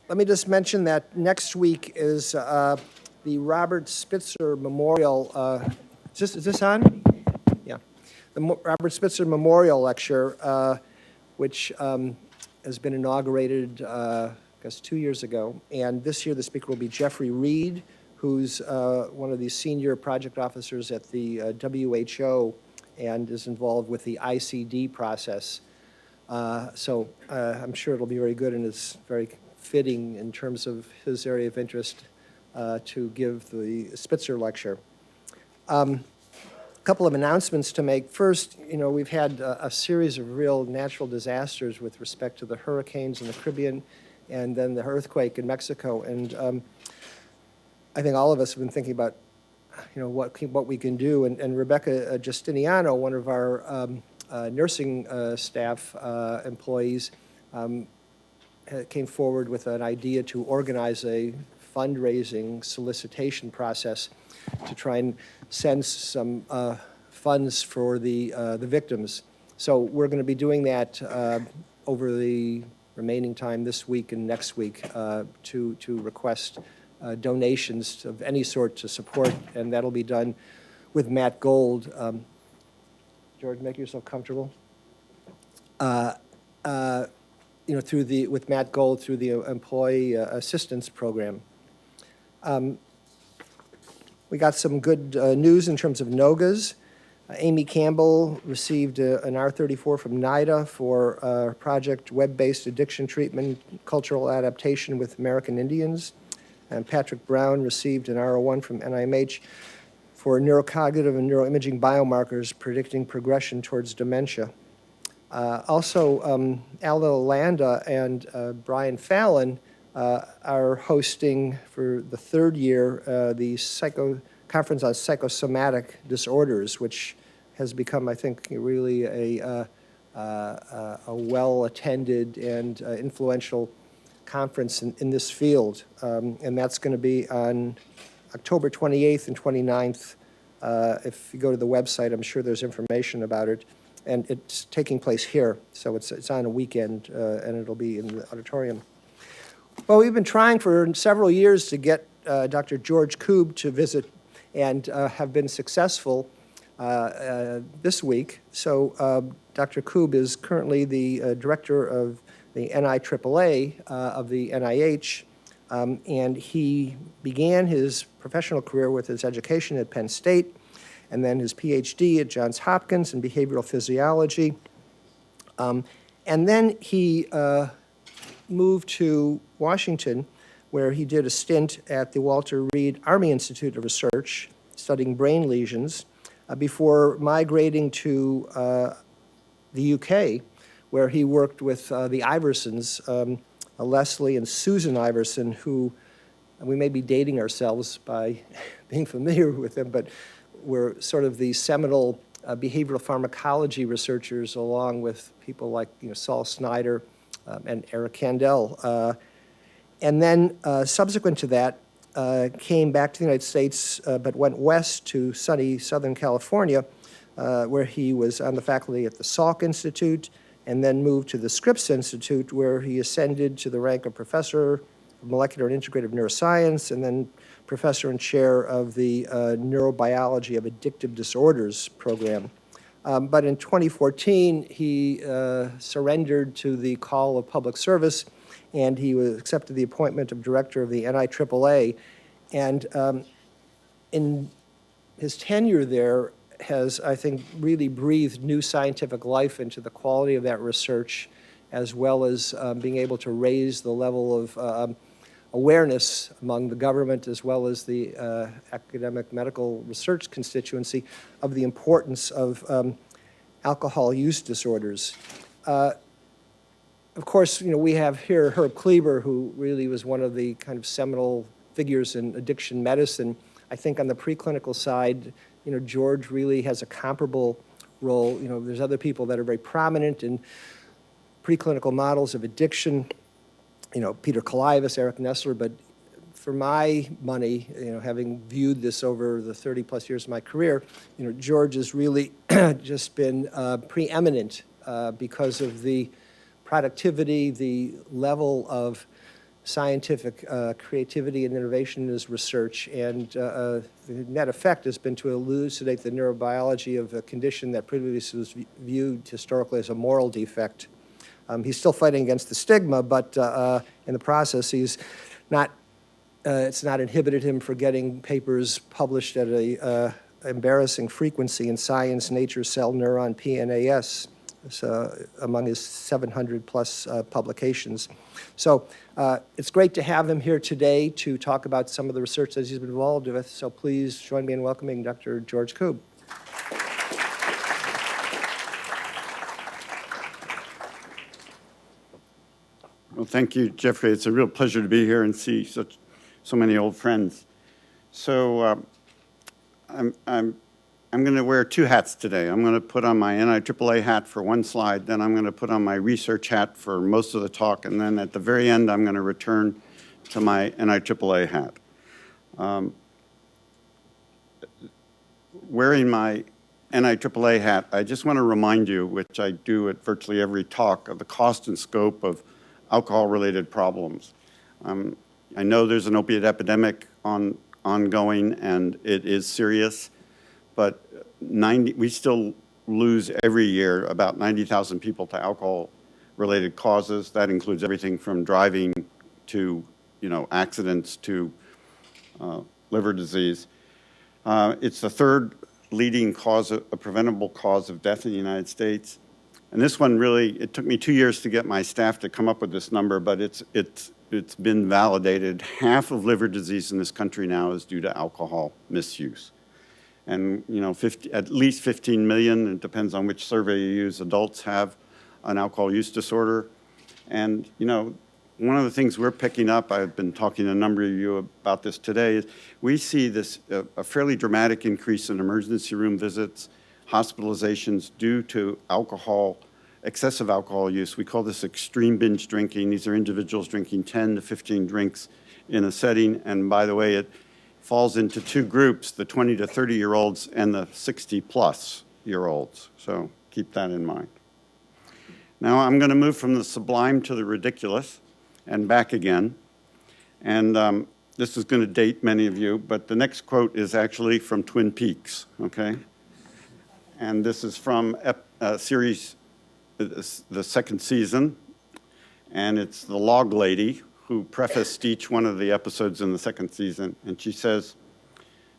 Let me just mention that next week is the Robert Spitzer Memorial. Is this on? Yeah. The Robert Spitzer Memorial Lecture, which has been inaugurated, I guess, 2 years ago. And this year the speaker will be Jeffrey Reed, who's one of the senior project officers at the WHO and is involved with the ICD process. So I'm sure it'll be very good, and it's very fitting in terms of his area of interest to give the Spitzer lecture. A couple of announcements to make. First, we've had a series of real natural disasters with respect to the hurricanes in the Caribbean and then the earthquake in Mexico. And I think all of us have been thinking about, what we can do. And Rebecca Justiniano, one of our nursing staff employees, came forward with an idea to organize a fundraising solicitation process to try and send some funds for the victims. So we're going to be doing that over the remaining time this week and next week to request donations of any sort to support, and that'll be done with Matt Gold. George, make yourself comfortable. With Matt Gold through the Employee Assistance Program. We got some good news in terms of NOGAs. Amy Campbell received an R34 from NIDA for project web-based addiction treatment, cultural adaptation with American Indians. And Patrick Brown received an R01 from NIMH for neurocognitive and neuroimaging biomarkers predicting progression towards dementia. Also, Alda Landa and Brian Fallon are hosting for the third year the Conference on Psychosomatic Disorders, which has become, I think, really a well-attended and influential conference in this field. And that's going to be on October 28th and 29th. If you go to the website, I'm sure there's information about it. And it's taking place here, so it's on a weekend, and it'll be in the auditorium. Well, we've been trying for several years to get Dr. George Koob to visit, and have been successful this week. So Dr. Koob is currently the director of the NIAAA of the NIH, and he began his professional career with his education at Penn State, and then his PhD at Johns Hopkins in behavioral physiology. And then he moved to Washington, where he did a stint at the Walter Reed Army Institute of Research, studying brain lesions, before migrating to the UK, where he worked with the Iversons, Leslie and Susan Iverson, who we may be dating ourselves by being familiar with them, but were sort of the seminal behavioral pharmacology researchers, along with people like Saul Snyder and Eric Kandel. And then subsequent to that, came back to the United States, but went west to sunny Southern California, where he was on the faculty at the Salk Institute, and then moved to the Scripps Institute, where he ascended to the rank of professor of molecular and integrative neuroscience, and then professor and chair of the neurobiology of addictive disorders program. But in 2014, he surrendered to the call of public service, and he accepted the appointment of director of the NIAAA. And in his tenure there has, I think, really breathed new scientific life into the quality of that research, as well as being able to raise the level of awareness among the government as well as the academic medical research constituency of the importance of alcohol use disorders. Of course, we have here Herb Kleber, who really was one of the kind of seminal figures in addiction medicine. I think on the preclinical side, George really has a comparable role. There's other people that are very prominent in preclinical models of addiction. Peter Kalivas, Eric Nestler, but for my money, having viewed this over the 30-plus years of my career, George has really just been preeminent because of the productivity, the level of scientific creativity and innovation in his research, and the net effect has been to elucidate the neurobiology of a condition that previously was viewed historically as a moral defect. He's still fighting against the stigma, but in the process, he's not. It's not inhibited him from getting papers published at a embarrassing frequency in Science, Nature, Cell, Neuron, PNAS. Among his 700-plus publications. So it's great to have him here today to talk about some of the research that he's been involved with. So please join me in welcoming Dr. George Koob. Well, thank you, Jeffrey. It's a real pleasure to be here and see so many old friends. So I'm going to wear two hats today. I'm going to put on my NIAAA hat for one slide, then I'm going to put on my research hat for most of the talk, and then at the very end, I'm going to return to my NIAAA hat. Wearing my NIAAA hat, I just want to remind you, which I do at virtually every talk, of the cost and scope of alcohol-related problems. I know there's an opiate epidemic ongoing, and it is serious. But we still lose every year about 90,000 people to alcohol-related causes. That includes everything from driving to, accidents to liver disease. It's the third leading cause, a preventable cause of death in the United States. And this one really, it took me 2 years to get my staff to come up with this number, but it's been validated. Half of liver disease in this country now is due to alcohol misuse. And at least 15 million, it depends on which survey you use, adults have an alcohol use disorder. And one of the things we're picking up, I've been talking to a number of you about this today, is we see this a fairly dramatic increase in emergency room visits, hospitalizations due to excessive alcohol use. We call this extreme binge drinking. These are individuals drinking 10 to 15 drinks in a setting. And by the way, it falls into two groups, the 20 to 30-year-olds and the 60-plus-year-olds. So keep that in mind. Now I'm going to move from the sublime to the ridiculous and back again. And this is going to date many of you, but the next quote is actually from Twin Peaks, okay? And this is from series, the second season, and it's the log lady who prefaced each one of the episodes in the second season, and she says,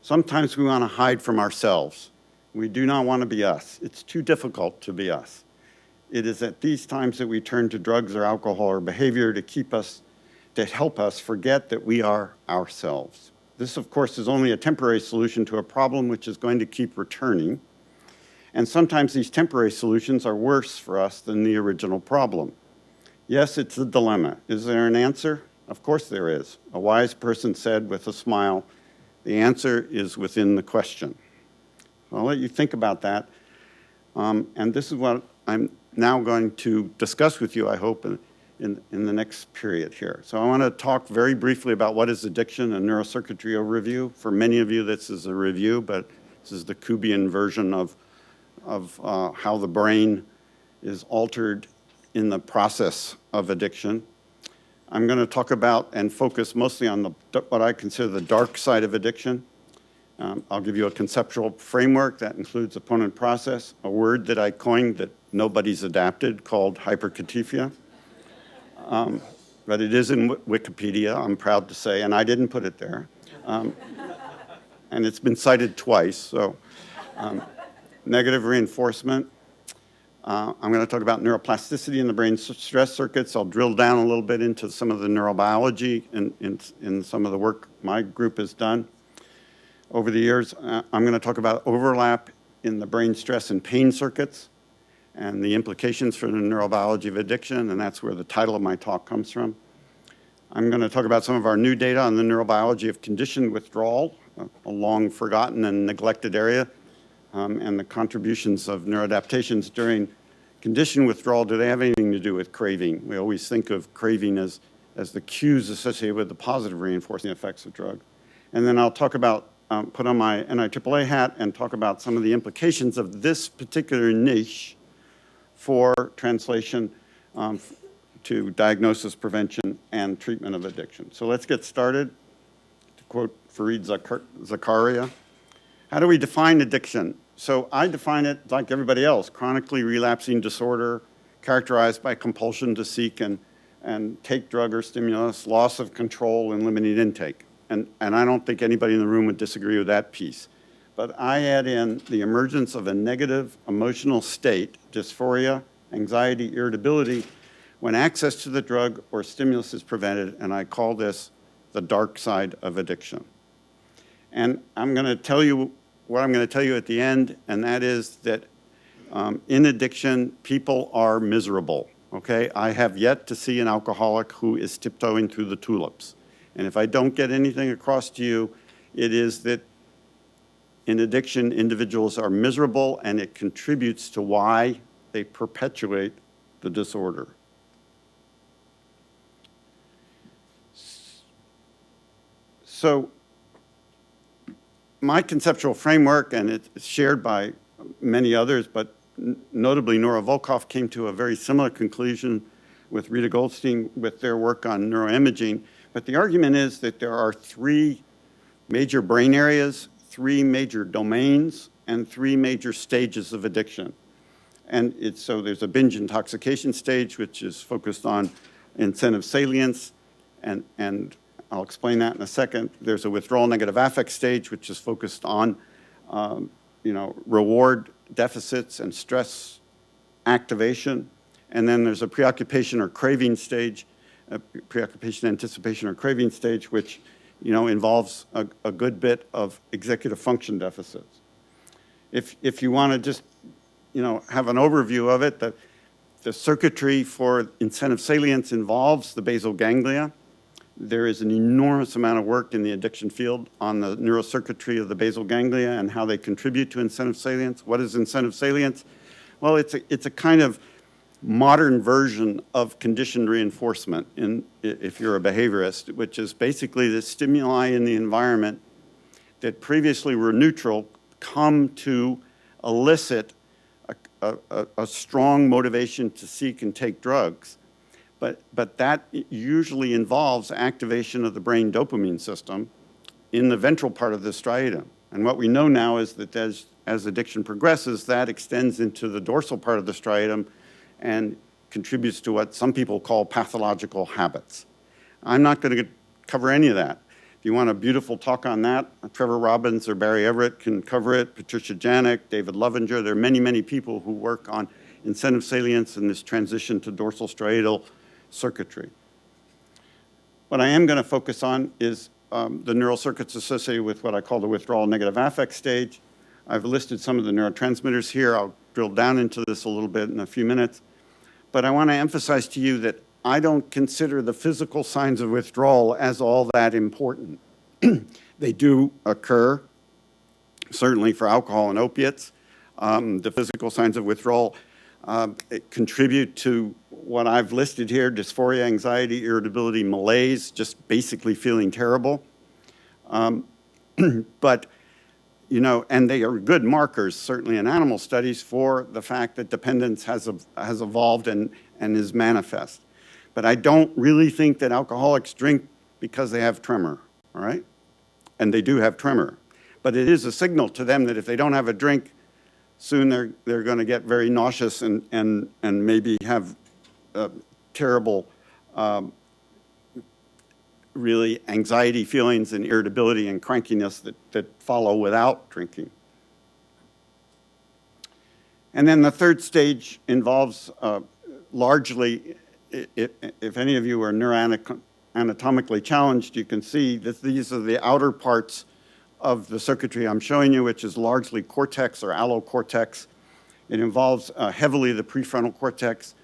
"Sometimes we want to hide from ourselves. We do not want to be us. It's too difficult to be us. It is at these times that we turn to drugs or alcohol or behavior to help us forget that we are ourselves. This, of course, is only a temporary solution to a problem which is going to keep returning, and sometimes these temporary solutions are worse for us than the original problem. Yes, it's a dilemma. Is there an answer? Of course there is. A wise person said with a smile, the answer is within the question." I'll let you think about that. And this is what I'm now going to discuss with you, I hope, in the next period here. So I want to talk very briefly about what is addiction, a neurocircuitry overview. For many of you, this is a review, but this is the Koobian version of how the brain is altered in the process of addiction. I'm going to talk about and focus mostly on what I consider the dark side of addiction. I'll give you a conceptual framework that includes opponent process, a word that I coined that nobody's adapted called hyperkatifia. But it is in Wikipedia, I'm proud to say, and I didn't put it there. And it's been cited twice, so negative reinforcement. I'm going to talk about neuroplasticity in the brain stress circuits. I'll drill down a little bit into some of the neurobiology in some of the work my group has done over the years. I'm going to talk about overlap in the brain stress and pain circuits and the implications for the neurobiology of addiction, and that's where the title of my talk comes from. I'm going to talk about some of our new data on the neurobiology of conditioned withdrawal, a long forgotten and neglected area, and the contributions of neuroadaptations during conditioned withdrawal. Do they have anything to do with craving? We always think of craving as the cues associated with the positive reinforcing effects of drug. And then I'll talk about, put on my NIAAA hat and talk about some of the implications of this particular niche for translation to diagnosis, prevention, and treatment of addiction. So let's get started. To quote Fareed Zakaria, how do we define addiction? So I define it like everybody else, chronically relapsing disorder characterized by compulsion to seek and take drug or stimulus, loss of control, and limited intake. And I don't think anybody in the room would disagree with that piece. But I add in the emergence of a negative emotional state, dysphoria, anxiety, irritability, when access to the drug or stimulus is prevented, and I call this the dark side of addiction. And I'm going to tell you what I'm going to tell you at the end, and that is that in addiction, people are miserable, okay? I have yet to see an alcoholic who is tiptoeing through the tulips. And if I don't get anything across to you, it is that in addiction, individuals are miserable, and it contributes to why they perpetuate the disorder. So my conceptual framework, and it's shared by many others, but notably Nora Volkoff came to a very similar conclusion with Rita Goldstein with their work on neuroimaging. But the argument is that there are three major brain areas, three major domains, and three major stages of addiction. And so there's a binge intoxication stage, which is focused on incentive salience, and I'll explain that in a second. There's a withdrawal negative affect stage, which is focused on reward deficits and stress activation. And then there's a preoccupation or craving stage, preoccupation, anticipation, or craving stage, which involves a good bit of executive function deficits. If you want to just have an overview of it, the circuitry for incentive salience involves the basal ganglia. There is an enormous amount of work in the addiction field on the neurocircuitry of the basal ganglia and how they contribute to incentive salience. What is incentive salience? Well, it's a kind of modern version of conditioned reinforcement, if you're a behaviorist, which is basically the stimuli in the environment that previously were neutral come to elicit a strong motivation to seek and take drugs. But that usually involves activation of the brain dopamine system in the ventral part of the striatum. And what we know now is that as addiction progresses, that extends into the dorsal part of the striatum and contributes to what some people call pathological habits. I'm not going to cover any of that. If you want a beautiful talk on that, Trevor Robbins or Barry Everett can cover it, Patricia Janik, David Lovinger. There are many, many people who work on incentive salience and this transition to dorsal striatal circuitry. What I am going to focus on is the neural circuits associated with what I call the withdrawal negative affect stage. I've listed some of the neurotransmitters here. I'll drill down into this a little bit in a few minutes. But I want to emphasize to you that I don't consider the physical signs of withdrawal as all that important. They do occur, certainly for alcohol and opiates. The physical signs of withdrawal contribute to what I've listed here: dysphoria, anxiety, irritability, malaise, just basically feeling terrible. But and they are good markers, certainly in animal studies, for the fact that dependence has evolved and is manifest. But I don't really think that alcoholics drink because they have tremor, all right? And they do have tremor. But it is a signal to them that if they don't have a drink, soon they're going to get very nauseous and maybe have terrible really anxiety feelings and irritability and crankiness that follow without drinking. And then the third stage involves largely, if any of you are neuroanatomically challenged, you can see that these are the outer parts of the circuitry I'm showing you, which is largely cortex or allocortex. It involves heavily the prefrontal cortex.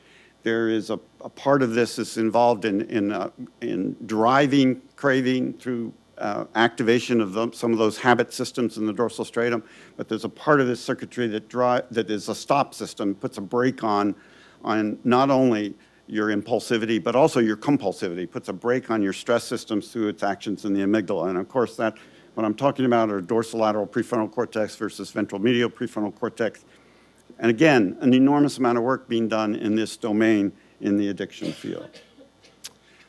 There is a part of this that's involved in driving craving through activation of some of those habit systems in the dorsal stratum. But there's a part of this circuitry that is a stop system, puts a brake on not only your impulsivity, but also your compulsivity, puts a brake on your stress systems through its actions in the amygdala. And of course, what I'm talking about are dorsolateral prefrontal cortex versus ventral medial prefrontal cortex. And again, an enormous amount of work being done in this domain in the addiction field.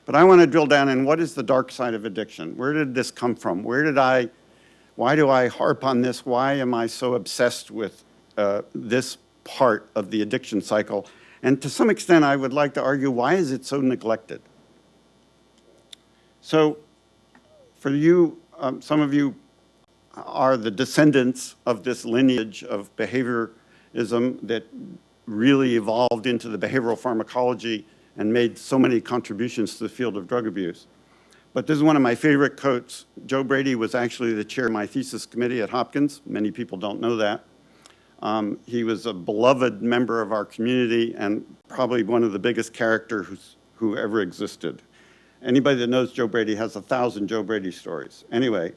But I want to drill down in what is the dark side of addiction? Where did this come from? Why do I harp on this? Why am I so obsessed with this part of the addiction cycle? And to some extent, I would like to argue, why is it so neglected? So for you, some of you are the descendants of this lineage of behaviorism that really evolved into the behavioral pharmacology and made so many contributions to the field of drug abuse. But this is one of my favorite quotes. Joe Brady was actually the chair of my thesis committee at Hopkins. Many people don't know that. He was a beloved member of our community and probably one of the biggest characters who ever existed. Anybody that knows Joe Brady has 1,000 Joe Brady stories. Anyway,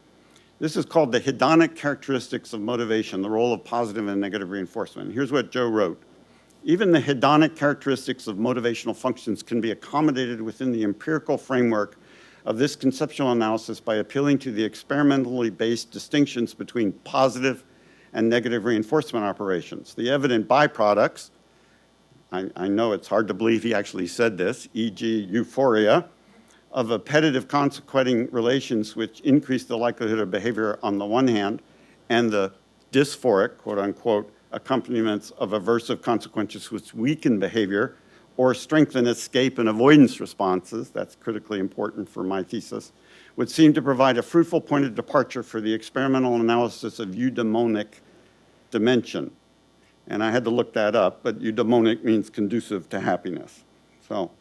this is called the hedonic characteristics of motivation, the role of positive and negative reinforcement. Here's what Joe wrote. Even the hedonic characteristics of motivational functions can be accommodated within the empirical framework of this conceptual analysis by appealing to the experimentally based distinctions between positive and negative reinforcement operations. The evident byproducts, I know it's hard to believe he actually said this, e.g. euphoria, of appetitive consequenting relations which increase the likelihood of behavior on the one hand, and the dysphoric, quote unquote, accompaniments of aversive consequences which weaken behavior or strengthen escape and avoidance responses, that's critically important for my thesis, would seem to provide a fruitful point of departure for the experimental analysis of eudaimonic dimension. And I had to look that up, but eudaimonic means conducive to happiness. So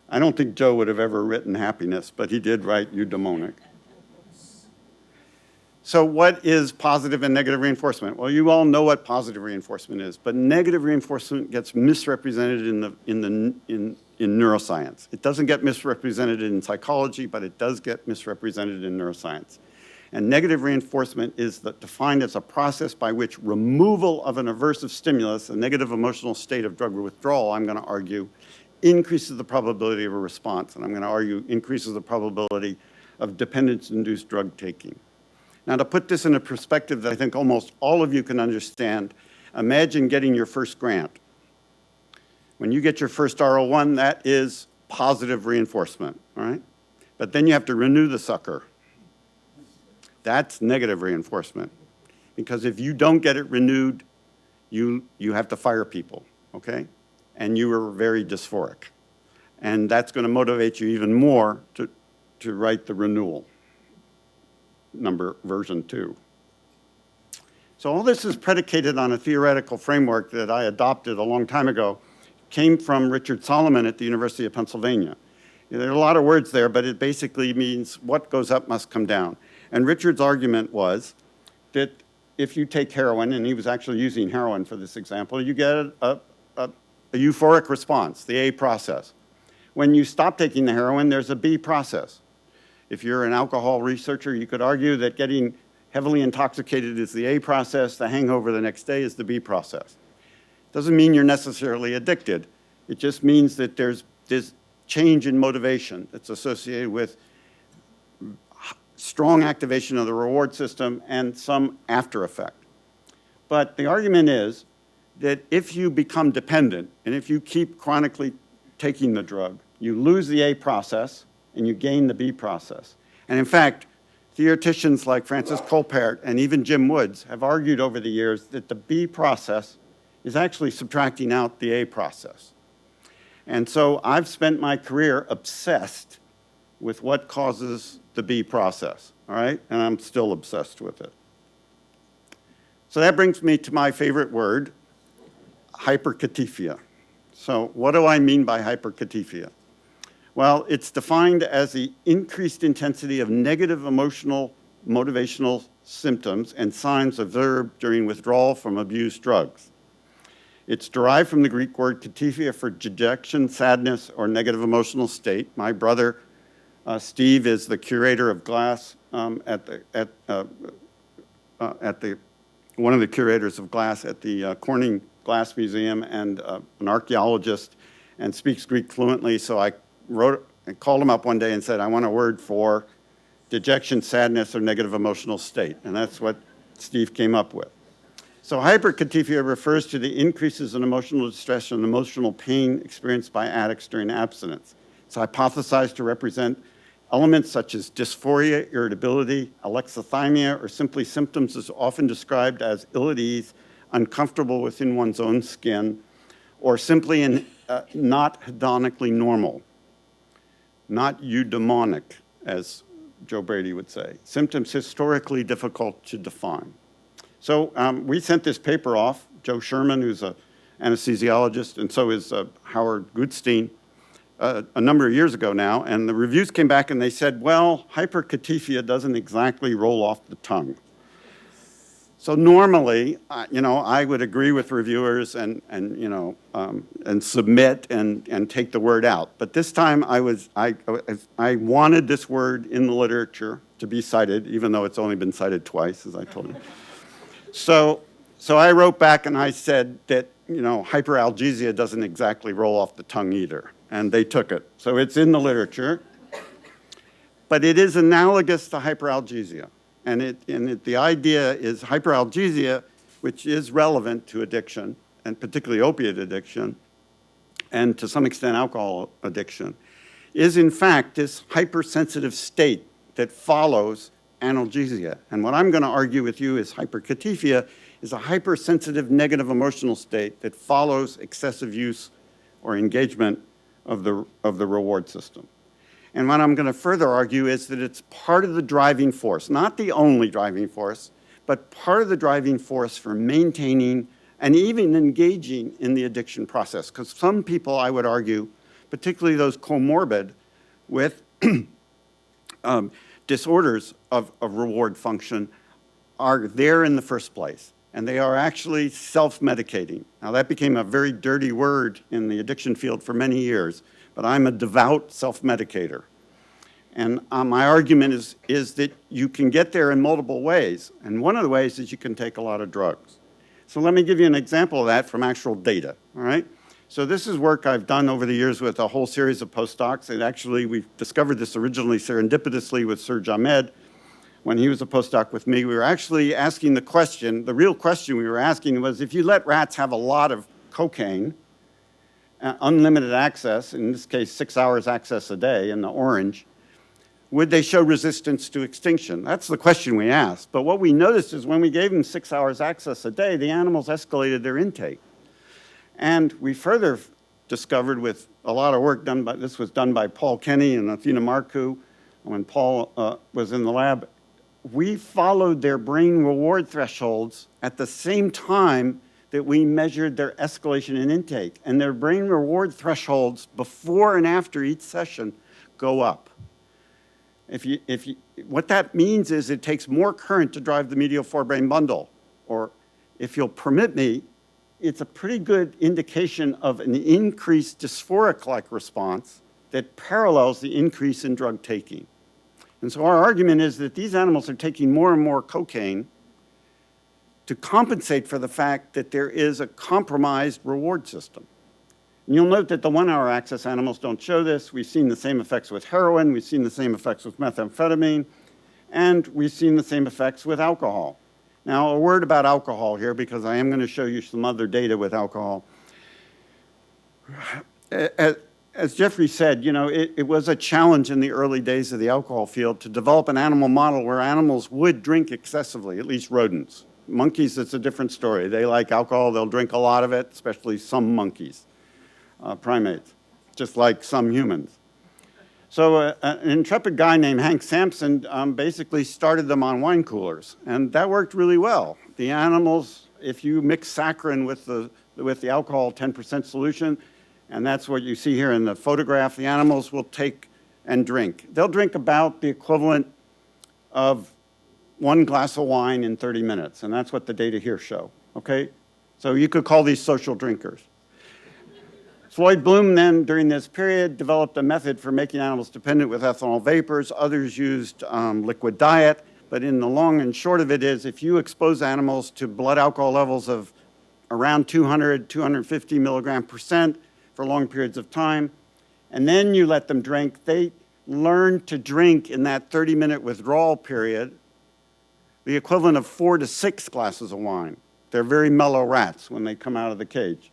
I don't think Joe would have ever written happiness, but he did write eudaimonic. So what is positive and negative reinforcement? Well, you all know what positive reinforcement is, but negative reinforcement gets misrepresented in neuroscience. It doesn't get misrepresented in psychology, but it does get misrepresented in neuroscience. And negative reinforcement is defined as a process by which removal of an aversive stimulus, a negative emotional state of drug withdrawal, I'm going to argue, increases the probability of a response. And I'm going to argue increases the probability of dependence-induced drug taking. Now, to put this in a perspective that I think almost all of you can understand, imagine getting your first grant. When you get your first R01, that is positive reinforcement, all right? But then you have to renew the sucker. That's negative reinforcement. Because if you don't get it renewed, you have to fire people, okay? And you are very dysphoric. And that's going to motivate you even more to write the renewal. Version 2. So all this is predicated on a theoretical framework that I adopted a long time ago. Came from Richard Solomon at the University of Pennsylvania. There are a lot of words there, but it basically means what goes up must come down. And Richard's argument was that if you take heroin, and he was actually using heroin for this example, you get a euphoric response, the A process. When you stop taking the heroin, there's a B process. If you're an alcohol researcher, you could argue that getting heavily intoxicated is the A process, the hangover the next day is the B process. Doesn't mean you're necessarily addicted. It just means that there's this change in motivation that's associated with strong activation of the reward system and some after effect. But the argument is that if you become dependent and if you keep chronically taking the drug, you lose the A process and you gain the B process. And in fact, theoreticians like Francis Colpert and even Jim Woods have argued over the years that the B process is actually subtracting out the A process. And so I've spent my career obsessed with what causes the B process, all right? And I'm still obsessed with it. So that brings me to my favorite word, hyperkatifia. So what do I mean by hyperkatifia? Well, it's defined as the increased intensity of negative emotional, motivational symptoms and signs observed during withdrawal from abused drugs. It's derived from the Greek word katifia for dejection, sadness, or negative emotional state. My brother, Steve, is the curator of glass one of the curators of glass at the Corning Glass Museum and an archaeologist and speaks Greek fluently, so I called him up one day and said, I want a word for dejection, sadness, or negative emotional state. And that's what Steve came up with. So hyperkatifia refers to the increases in emotional distress and emotional pain experienced by addicts during abstinence. It's hypothesized to represent elements such as dysphoria, irritability, alexithymia, or simply symptoms as often described as ill at ease, uncomfortable within one's own skin, or simply not hedonically normal, not eudaimonic, as Joe Brady would say. Symptoms historically difficult to define. So we sent this paper off. Joe Sherman, who's an anesthesiologist, and so is Howard Goodstein, a number of years ago now, and the reviews came back and they said, well, hyperkatifia doesn't exactly roll off the tongue. So normally, I would agree with reviewers and submit and take the word out. But this time I wanted this word in the literature to be cited, even though it's only been cited twice, as I told you. So I wrote back and I said that, hyperalgesia doesn't exactly roll off the tongue either. And they took it. So it's in the literature. But it is analogous to hyperalgesia. And the idea is hyperalgesia, which is relevant to addiction, and particularly opiate addiction, and to some extent alcohol addiction, is in fact this hypersensitive state that follows analgesia. And what I'm going to argue with you is hyperkatifia is a hypersensitive negative emotional state that follows excessive use or engagement of the reward system. And what I'm going to further argue is that it's part of the driving force, not the only driving force, but part of the driving force for maintaining and even engaging in the addiction process. Because some people, I would argue, particularly those comorbid with disorders of reward function, are there in the first place. And they are actually self-medicating. Now, that became a very dirty word in the addiction field for many years, but I'm a devout self-medicator. And my argument is that you can get there in multiple ways. And one of the ways is you can take a lot of drugs. So let me give you an example of that from actual data, all right? So this is work I've done over the years with a whole series of postdocs. And actually, we discovered this originally serendipitously with Serge Ahmed. When he was a postdoc with me, we were actually asking the question, the real question we were asking was, if you let rats have a lot of cocaine, unlimited access, in this case 6 hours access a day in the orange, would they show resistance to extinction? That's the question we asked. But what we noticed is when we gave them 6 hours access a day, the animals escalated their intake. And we further discovered with a lot of work done by, this was done by Paul Kenny and Athena Marcoux, when Paul was in the lab, we followed their brain reward thresholds at the same time that we measured their escalation in intake. And their brain reward thresholds before and after each session go up. What that means is it takes more current to drive the medial forebrain bundle. Or if you'll permit me, it's a pretty good indication of an increased dysphoric-like response that parallels the increase in drug taking. And so our argument is that these animals are taking more and more cocaine to compensate for the fact that there is a compromised reward system. And you'll note that the 1 hour access animals don't show this. We've seen the same effects with heroin. We've seen the same effects with methamphetamine. And we've seen the same effects with alcohol. Now, a word about alcohol here, because I am going to show you some other data with alcohol. As Jeffrey said, it was a challenge in the early days of the alcohol field to develop an animal model where animals would drink excessively, at least rodents. Monkeys, it's a different story. They like alcohol. They'll drink a lot of it, especially some monkeys, primates, just like some humans. So an intrepid guy named Hank Sampson basically started them on wine coolers, and that worked really well. The animals, if you mix saccharin with the alcohol 10% solution, and that's what you see here in the photograph, the animals will take and drink. They'll drink about the equivalent of 1 glass of wine in 30 minutes, and that's what the data here show, okay? So you could call these social drinkers. Floyd Bloom then, during this period, developed a method for making animals dependent with ethanol vapors. Others used liquid diet, but in the long and short of it is, if you expose animals to blood alcohol levels of around 200, 250 milligram percent, for long periods of time, and then you let them drink, they learn to drink in that 30-minute withdrawal period the equivalent of 4 to 6 glasses of wine. They're very mellow rats when they come out of the cage,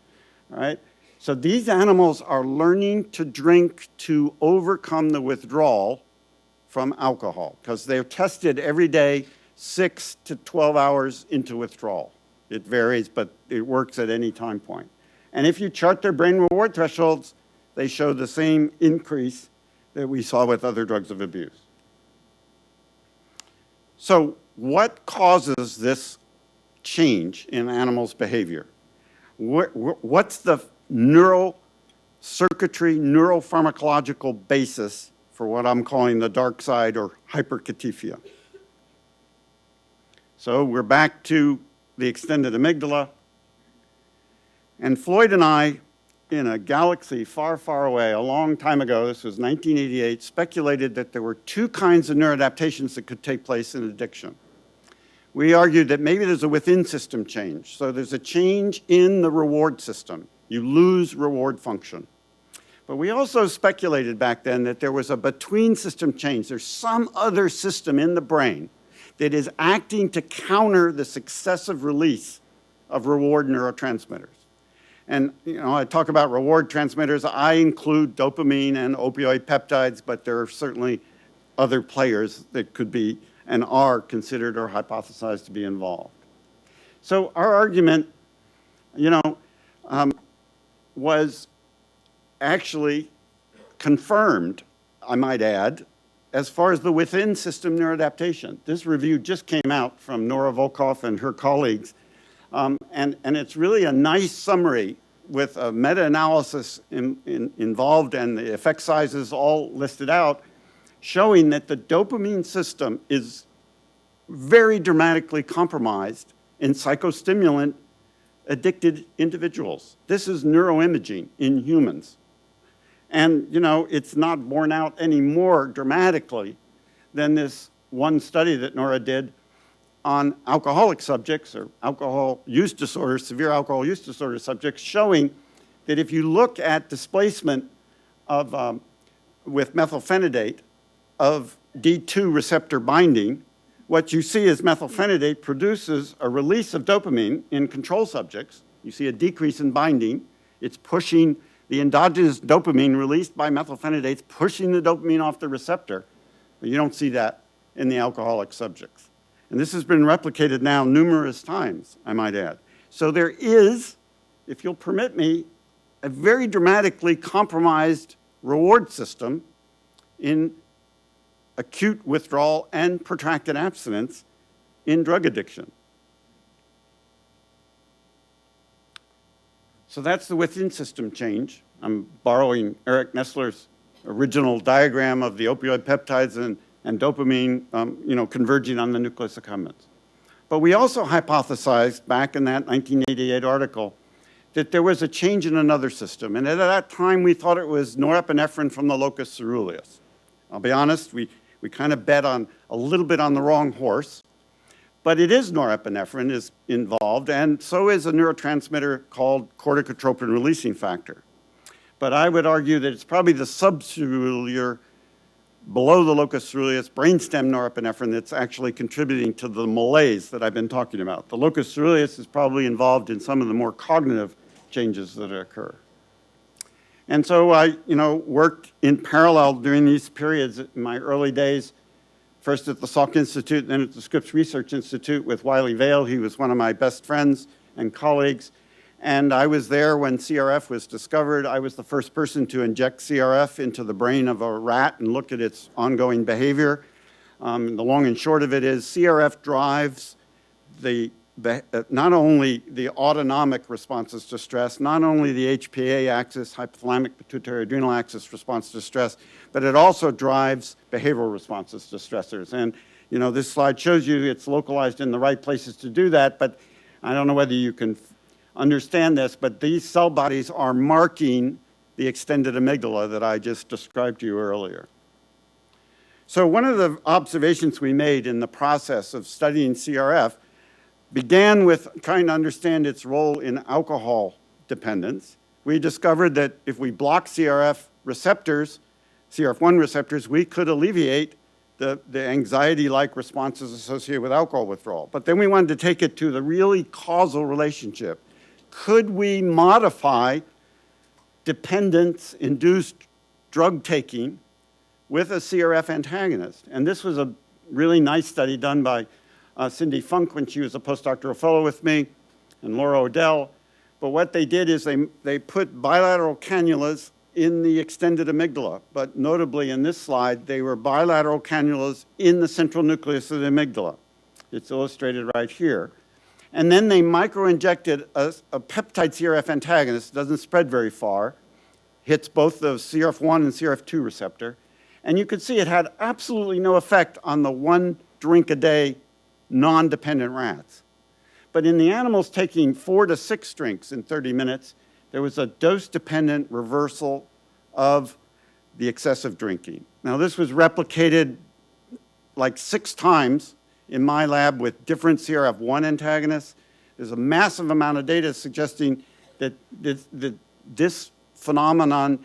all right? So these animals are learning to drink to overcome the withdrawal from alcohol because they're tested every day 6 to 12 hours into withdrawal. It varies, but it works at any time point. And if you chart their brain reward thresholds, they show the same increase that we saw with other drugs of abuse. So what causes this change in animals' behavior? What's the neural circuitry, neuropharmacological basis for what I'm calling the dark side or hyperkatifia? So we're back to the extended amygdala. And Floyd and I, in a galaxy far, far away, a long time ago, this was 1988, speculated that there were two kinds of neuroadaptations that could take place in addiction. We argued that maybe there's a within-system change. So there's a change in the reward system. You lose reward function. But we also speculated back then that there was a between-system change. There's some other system in the brain that is acting to counter the successive release of reward neurotransmitters. And I talk about reward transmitters. I include dopamine and opioid peptides, but there are certainly other players that could be and are considered or hypothesized to be involved. So our argument, was actually confirmed, I might add, as far as the within-system neuroadaptation. This review just came out from Nora Volkoff and her colleagues, and it's really a nice summary with a meta-analysis involved and the effect sizes all listed out, showing that the dopamine system is very dramatically compromised in psychostimulant addicted individuals. This is neuroimaging in humans. And, it's not borne out any more dramatically than this one study that Nora did on alcoholic subjects or alcohol use disorder, severe alcohol use disorder subjects, showing that if you look at displacement of, with methylphenidate of D2 receptor binding, what you see is methylphenidate produces a release of dopamine in control subjects. You see a decrease in binding. It's pushing the endogenous dopamine released by methylphenidates, pushing the dopamine off the receptor. But you don't see that in the alcoholic subjects. And this has been replicated now numerous times, I might add. So there is, if you'll permit me, a very dramatically compromised reward system in acute withdrawal and protracted abstinence in drug addiction. So that's the within-system change. I'm borrowing Eric Nestler's original diagram of the opioid peptides and dopamine converging on the nucleus accumbens. But we also hypothesized back in that 1988 article that there was a change in another system. And at that time, we thought it was norepinephrine from the locus ceruleus. I'll be honest, we kind of bet on a little bit on the wrong horse. But it is norepinephrine is involved, and so is a neurotransmitter called corticotropin releasing factor. But I would argue that it's probably the subcellular, below the locus ceruleus, brainstem norepinephrine that's actually contributing to the malaise that I've been talking about. The locus ceruleus is probably involved in some of the more cognitive changes that occur. And so I, worked in parallel during these periods in my early days, first at the Salk Institute, then at the Scripps Research Institute with Wiley Vale. He was one of my best friends and colleagues. And I was there when CRF was discovered. I was the first person to inject CRF into the brain of a rat and look at its ongoing behavior. The long and short of it is CRF drives not only the autonomic responses to stress, not only the HPA axis, hypothalamic pituitary adrenal axis response to stress, but it also drives behavioral responses to stressors. And, this slide shows you it's localized in the right places to do that, but I don't know whether you can understand this, but these cell bodies are marking the extended amygdala that I just described to you earlier. So one of the observations we made in the process of studying CRF began with trying to understand its role in alcohol dependence. We discovered that if we block CRF receptors, CRF1 receptors, we could alleviate the anxiety-like responses associated with alcohol withdrawal. But then we wanted to take it to the really causal relationship. Could we modify dependence-induced drug taking with a CRF antagonist? And this was a really nice study done by Cindy Funk when she was a postdoctoral fellow with me, and Laura Odell. But what they did is they put bilateral cannulas in the extended amygdala. But notably in this slide, they were bilateral cannulas in the central nucleus of the amygdala. It's illustrated right here. And then they microinjected a peptide CRF antagonist, doesn't spread very far, hits both the CRF1 and CRF2 receptor. And you could see it had absolutely no effect on the 1 drink a day non-dependent rats. But in the animals taking 4 to 6 drinks in 30 minutes, there was a dose-dependent reversal of the excessive drinking. Now, this was replicated like 6 times in my lab with different CRF1 antagonists. There's a massive amount of data suggesting that this phenomenon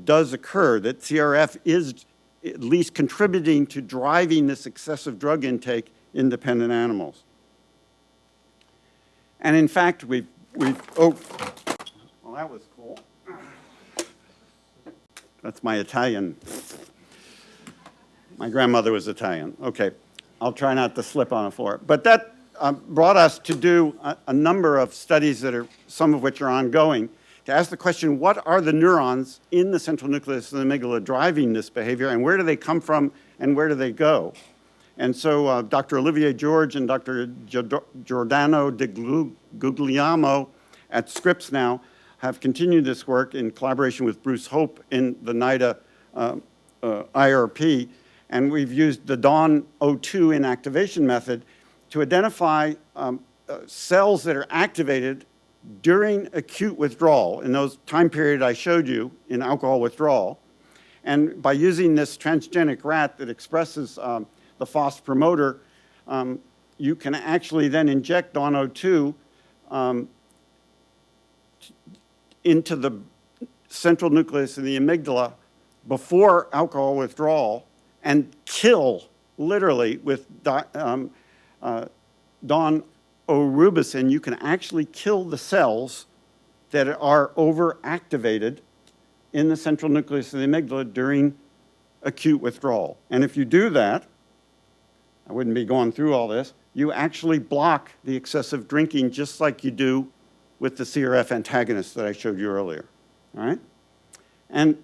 does occur, that CRF is at least contributing to driving this excessive drug intake in dependent animals. And in fact, well, that was cool. That's my Italian. My grandmother was Italian. Okay, I'll try not to slip on the floor. But that brought us to do a number of studies that are, some of which are ongoing, to ask the question, what are the neurons in the central nucleus of the amygdala driving this behavior, and where do they come from, and where do they go? And so Dr. Olivier George and Dr. Giordano de Guglielmo at Scripps now have continued this work in collaboration with Bruce Hope in the NIDA IRP. And we've used the DAWN-02 inactivation method to identify cells that are activated during acute withdrawal, in those time period I showed you in alcohol withdrawal. And by using this transgenic rat that expresses the FOS promoter, you can actually then inject DAWN-02 into the central nucleus of the amygdala before alcohol withdrawal and kill, literally, with DAWN-orubicin, you can actually kill the cells that are overactivated in the central nucleus of the amygdala during acute withdrawal. And if you do that, I wouldn't be going through all this, you actually block the excessive drinking just like you do with the CRF antagonist that I showed you earlier, all right? And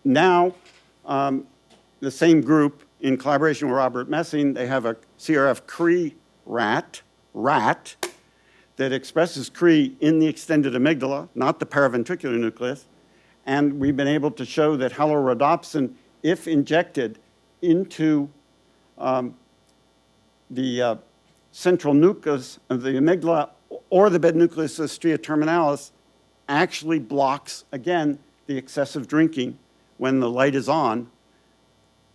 now, the same group, in collaboration with Robert Messing, they have a CRF Cre rat that expresses Cre in the extended amygdala, not the paraventricular nucleus, and we've been able to show that halorhodopsin, if injected into the central nucleus of the amygdala or the bed nucleus of stria terminalis, actually blocks, again, the excessive drinking when the light is on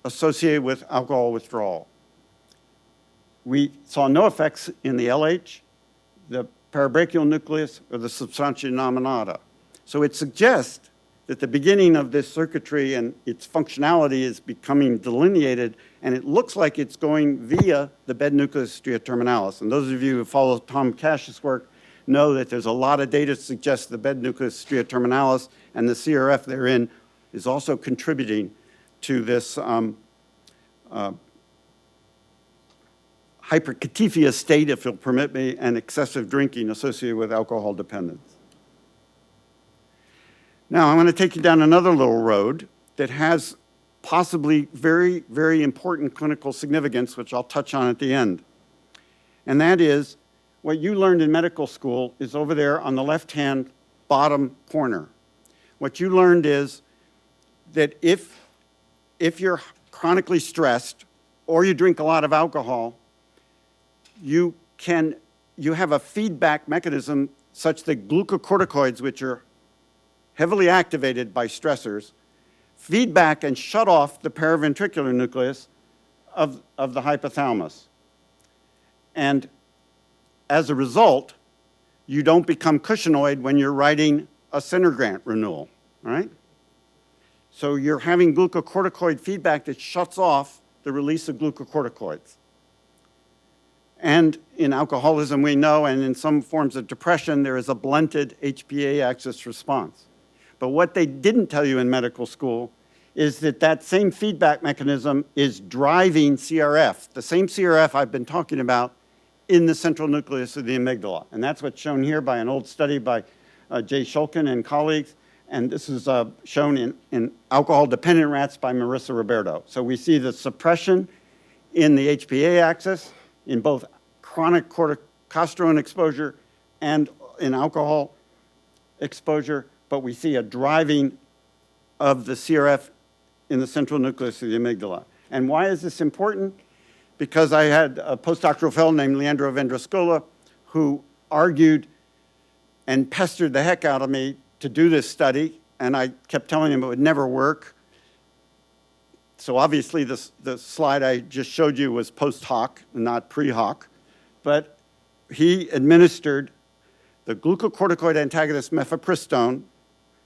associated with alcohol withdrawal. We saw no effects in the LH, the parabrachial nucleus, or the substantia nominata. So it suggests that the beginning of this circuitry and its functionality is becoming delineated, and it looks like it's going via the bed nucleus stria terminalis. And those of you who follow Tom Cash's work know that there's a lot of data to suggest the bed nucleus stria terminalis and the CRF therein is also contributing to this hyperkatifia state, if you'll permit me, and excessive drinking associated with alcohol dependence. Now, I'm going to take you down another little road that has possibly very, very important clinical significance, which I'll touch on at the end. And that is, what you learned in medical school is over there on the left-hand bottom corner. What you learned is that if you're chronically stressed or you drink a lot of alcohol, you have a feedback mechanism such that glucocorticoids, which are heavily activated by stressors, feedback and shut off the paraventricular nucleus of the hypothalamus. And as a result, you don't become cushingoid when you're writing a center grant renewal, right? So you're having glucocorticoid feedback that shuts off the release of glucocorticoids. And in alcoholism, we know, and in some forms of depression, there is a blunted HPA axis response. But what they didn't tell you in medical school is that that same feedback mechanism is driving CRF, the same CRF I've been talking about in the central nucleus of the amygdala. And that's what's shown here by an old study by Jay Shulkin and colleagues. And this is shown in alcohol-dependent rats by Marissa Roberto. So we see the suppression in the HPA axis in both chronic corticosteroid exposure and in alcohol exposure, but we see a driving of the CRF in the central nucleus of the amygdala. And why is this important? Because I had a postdoctoral fellow named Leandro Vendroscola who argued and pestered the heck out of me to do this study, and I kept telling him it would never work. So obviously the slide I just showed you was post hoc, not pre-hoc, but he administered the glucocorticoid antagonist mifepristone,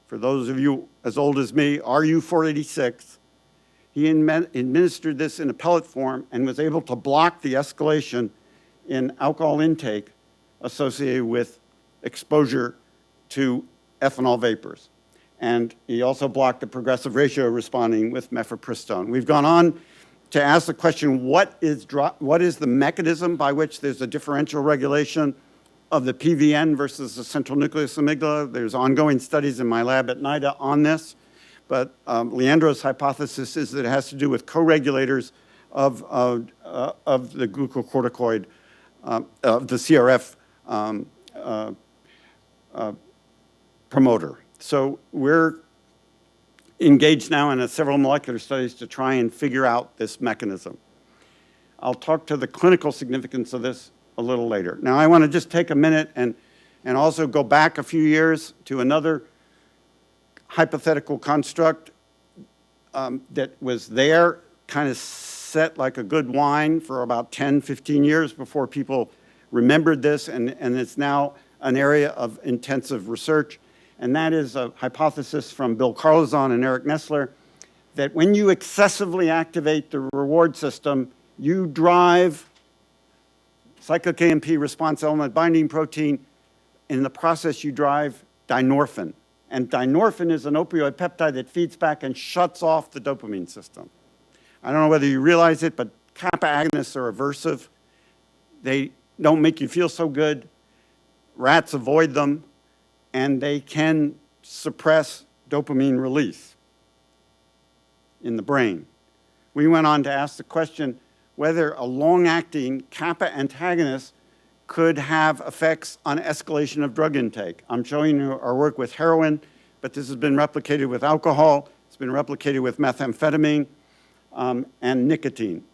for those of you as old as me, RU486. He administered this in a pellet form and was able to block the escalation in alcohol intake associated with exposure to ethanol vapors. And he also blocked the progressive ratio responding with mifepristone. We've gone on to ask the question, what is the mechanism by which there's a differential regulation of the PVN versus the central nucleus amygdala? There's ongoing studies in my lab at NIDA on this, but Leandro's hypothesis is that it has to do with co-regulators of the glucocorticoid, of the CRF promoter. So we're engaged now in several molecular studies to try and figure out this mechanism. I'll talk to the clinical significance of this a little later. Now I want to just take a minute and also go back a few years to another hypothetical construct that was there, kind of set like a good wine for about 10, 15 years before people remembered this, and it's now an area of intensive research. And that is a hypothesis from Bill Carlezon and Eric Nestler, that when you excessively activate the reward system, you drive cyclic AMP response element binding protein. In the process, you drive dynorphin. And dynorphin is an opioid peptide that feeds back and shuts off the dopamine system. I don't know whether you realize it, but kappa agonists are aversive. They don't make you feel so good. Rats avoid them, and they can suppress dopamine release in the brain. We went on to ask the question whether a long-acting kappa antagonist could have effects on escalation of drug intake. I'm showing you our work with heroin, but this has been replicated with alcohol. It's been replicated with methamphetamine and nicotine.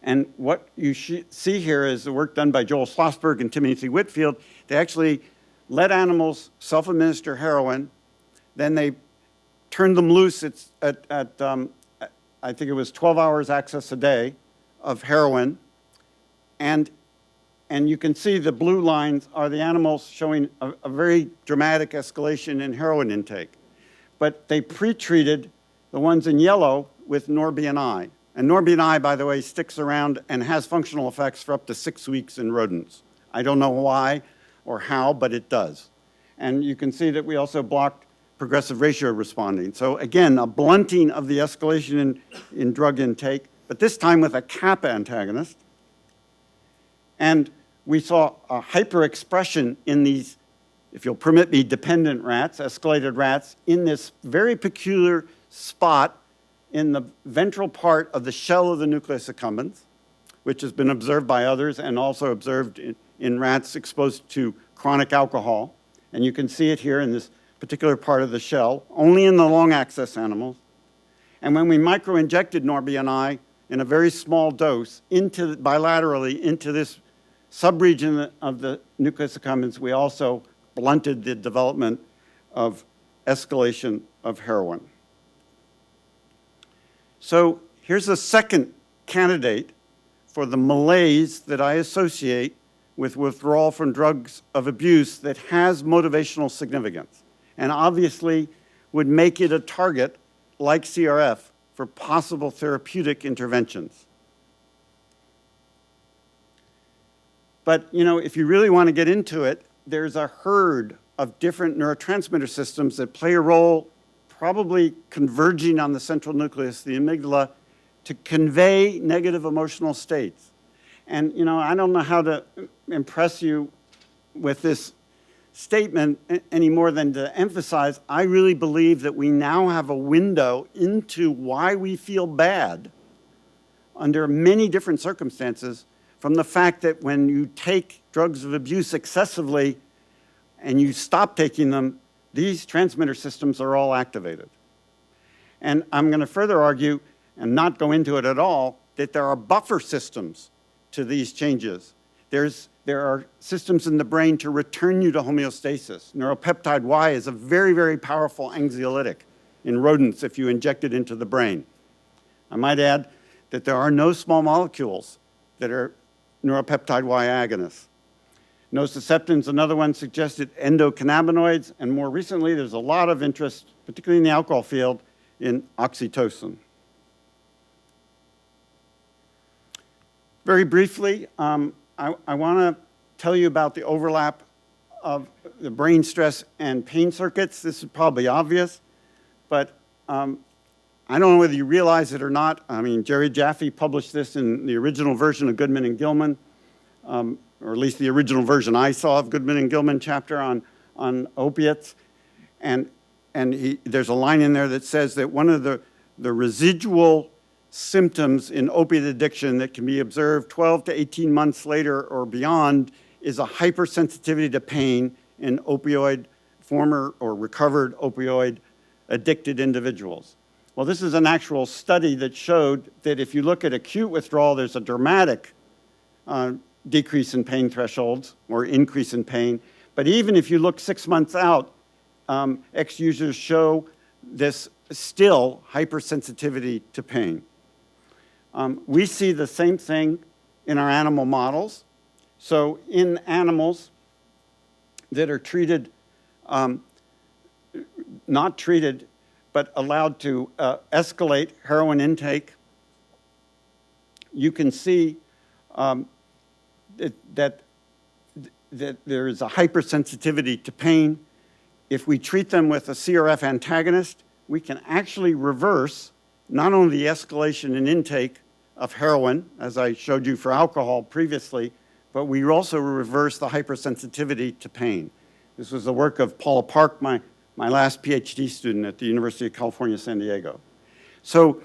And what you see here is the work done by Joel Schlossberg and Timothy Whitfield. They actually let animals self-administer heroin. Then they turned them loose at I think it was 12 hours access a day of heroin. And you can see the blue lines are the animals showing a very dramatic escalation in heroin intake. But they pre-treated the ones in yellow with NorBNI. And NorBNI, by the way, sticks around and has functional effects for up to 6 weeks in rodents. I don't know why or how, but it does. And you can see that we also blocked progressive ratio responding. So again, a blunting of the escalation in drug intake, but this time with a kappa antagonist. And we saw a hyperexpression in these, if you'll permit me, dependent rats, escalated rats, in this very peculiar spot in the ventral part of the shell of the nucleus accumbens, which has been observed by others and also observed in rats exposed to chronic alcohol. And you can see it here in this particular part of the shell, only in the long-access animals. And when we micro-injected NorBNI in a very small dose bilaterally into this subregion of the nucleus accumbens, we also blunted the development of escalation of heroin. So here's a second candidate for the malaise that I associate with withdrawal from drugs of abuse that has motivational significance and obviously would make it a target like CRF for possible therapeutic interventions. But, you know, if you really want to get into it, there's a herd of different neurotransmitter systems that play a role, probably converging on the central nucleus, the amygdala, to convey negative emotional states. And, you know, I don't know how to impress you with this statement any more than to emphasize, I really believe that we now have a window into why we feel bad under many different circumstances from the fact that when you take drugs of abuse excessively and you stop taking them, these transmitter systems are all activated. And I'm going to further argue, and not go into it at all, that there are buffer systems to these changes. There are systems in the brain to return you to homeostasis. Neuropeptide Y is a very, very powerful anxiolytic in rodents if you inject it into the brain. I might add that there are no small molecules that are neuropeptide Y agonists. Nociceptin's another one, suggested endocannabinoids, and more recently there's a lot of interest, particularly in the alcohol field, in oxytocin. Very briefly, I want to tell you about the overlap of the brain stress and pain circuits. This is probably obvious, but I don't know whether you realize it or not. I mean, Jerry Jaffe published this in the original version of Goodman and Gilman, or at least the original version I saw of Goodman and Gilman chapter on opiates. And there's a line in there that says that one of the residual symptoms in opiate addiction that can be observed 12 to 18 months later or beyond is a hypersensitivity to pain in former or recovered opioid addicted individuals. Well, this is an actual study that showed that if you look at acute withdrawal, there's a dramatic decrease in pain thresholds or increase in pain. But even if you look 6 months out, ex-users show this still hypersensitivity to pain. We see the same thing in our animal models. So in animals that are treated, not treated, but allowed to escalate heroin intake, you can see that there is a hypersensitivity to pain. If we treat them with a CRF antagonist, we can actually reverse not only the escalation in intake of heroin, as I showed you for alcohol previously, but we also reverse the hypersensitivity to pain. This was the work of Paula Park, my last PhD student at the University of California, San Diego. So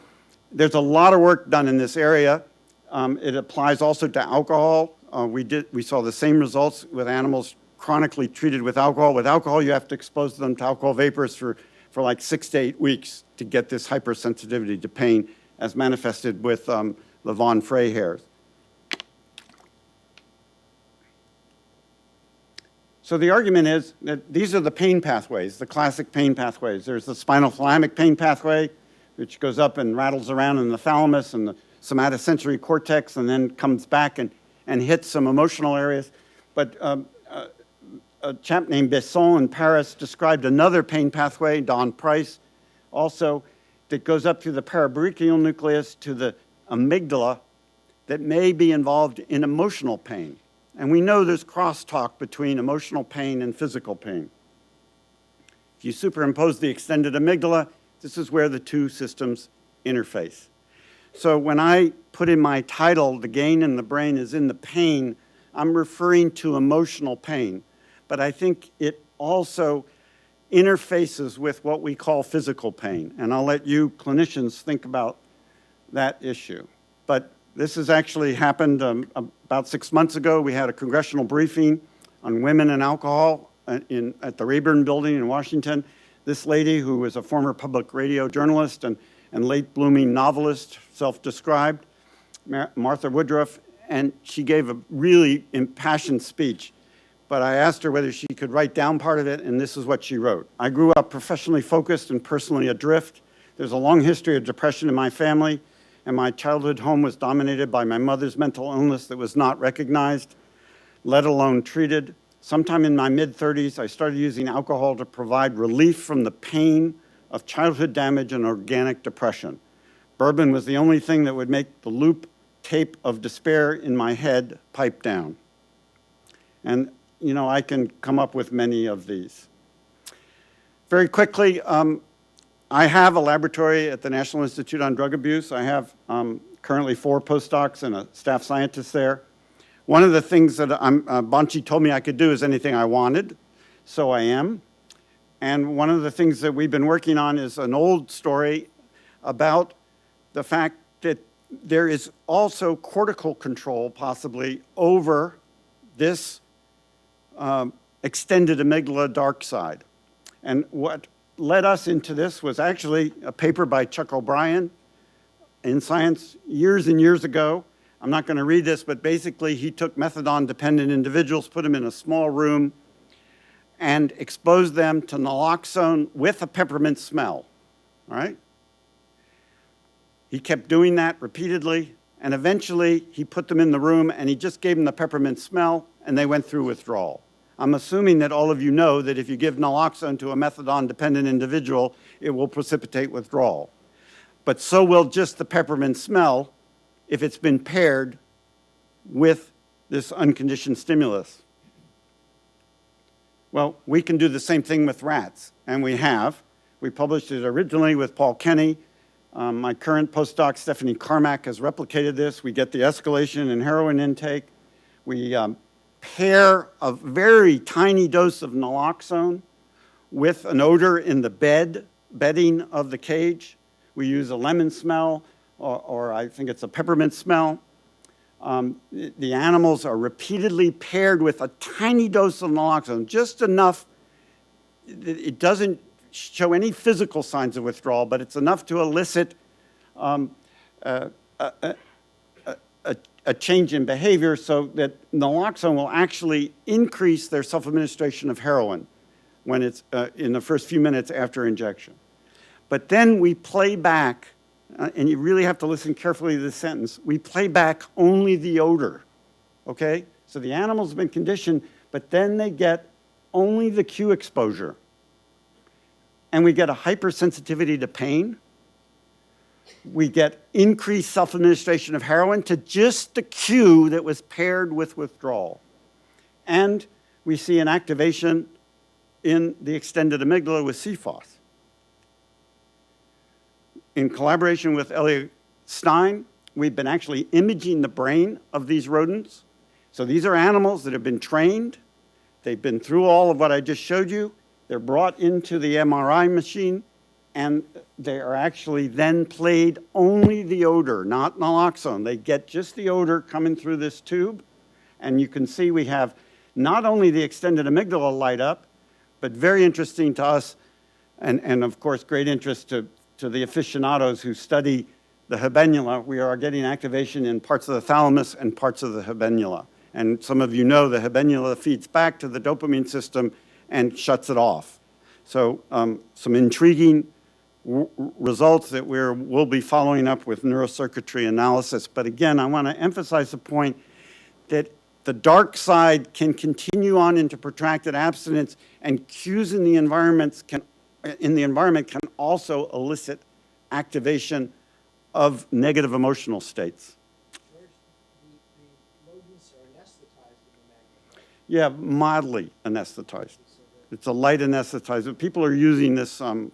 there's a lot of work done in this area. It applies also to alcohol. We saw the same results with animals chronically treated with alcohol. With alcohol, you have to expose them to alcohol vapors for like 6 to 8 weeks to get this hypersensitivity to pain as manifested with the von Frey hairs. So the argument is that these are the pain pathways, the classic pain pathways. There's the spinal thalamic pain pathway, which goes up and rattles around in the thalamus and the somatosensory cortex and then comes back and hits some emotional areas. But a chap named Besson in Paris described another pain pathway, Don Price, also, that goes up through the parabrachial nucleus to the amygdala that may be involved in emotional pain. And we know there's crosstalk between emotional pain and physical pain. If you superimpose the extended amygdala, this is where the two systems interface. So when I put in my title, the gain in the brain is in the pain, I'm referring to emotional pain. But I think it also interfaces with what we call physical pain. And I'll let you clinicians think about that issue. But this has actually happened about 6 months ago. We had a congressional briefing on women and alcohol at the Rayburn Building in Washington. This lady, who was a former public radio journalist and late blooming novelist, self-described, Martha Woodruff, and she gave a really impassioned speech. But I asked her whether she could write down part of it, and this is what she wrote. I grew up professionally focused and personally adrift. There's a long history of depression in my family, and my childhood home was dominated by my mother's mental illness that was not recognized, let alone treated. Sometime in my mid-30s, I started using alcohol to provide relief from the pain of childhood damage and organic depression. Bourbon was the only thing that would make the loop tape of despair in my head pipe down. And, you know, I can come up with many of these. Very quickly, I have a laboratory at the National Institute on Drug Abuse. I have currently 4 postdocs and a staff scientist there. One of the things that Banchi told me I could do is anything I wanted, so I am. And one of the things that we've been working on is an old story about the fact that there is also cortical control, possibly, over this extended amygdala dark side. And what led us into this was actually a paper by Chuck O'Brien in Science years and years ago. I'm not going to read this, but basically he took methadone-dependent individuals, put them in a small room, and exposed them to naloxone with a peppermint smell, all right? He kept doing that repeatedly, and eventually he put them in the room and he just gave them the peppermint smell, and they went through withdrawal. I'm assuming that all of you know that if you give naloxone to a methadone-dependent individual, it will precipitate withdrawal. But so will just the peppermint smell if it's been paired with this unconditioned stimulus. Well, we can do the same thing with rats, and we have. We published it originally with Paul Kenny. My current postdoc, Stephanie Carmack, has replicated this. We get the escalation in heroin intake. We pair a very tiny dose of naloxone with an odor in the bedding of the cage. We use a lemon smell, or I think it's a peppermint smell. The animals are repeatedly paired with a tiny dose of naloxone, just enough. It doesn't show any physical signs of withdrawal, but it's enough to elicit a change in behavior so that naloxone will actually increase their self-administration of heroin when it's in the first few minutes after injection. But then we play back, and you really have to listen carefully to this sentence, we play back only the odor, okay? So the animal's been conditioned, but then they get only the cue exposure. And we get a hypersensitivity to pain. We get increased self-administration of heroin to just the cue that was paired with withdrawal. And we see an activation in the extended amygdala with CFOS. In collaboration with Elliot Stein, we've been actually imaging the brain of these rodents. So these are animals that have been trained. They've been through all of what I just showed you. They're brought into the MRI machine, and they are actually then played only the odor, not naloxone. They get just the odor coming through this tube, and you can see we have not only the extended amygdala light up, but very interesting to us, and of course great interest to the aficionados who study the habenula. We are getting activation in parts of the thalamus and parts of the habenula. And some of you know the habenula feeds back to the dopamine system and shuts it off. So some intriguing results that we'll be following up with neurocircuitry analysis. But again, I want to emphasize the point that the dark side can continue on into protracted abstinence, and cues in the environment can also elicit activation of negative emotional states. The rodents are anesthetized in the magnet. Yeah, mildly anesthetized. It's a light anesthetizer. People are using this. I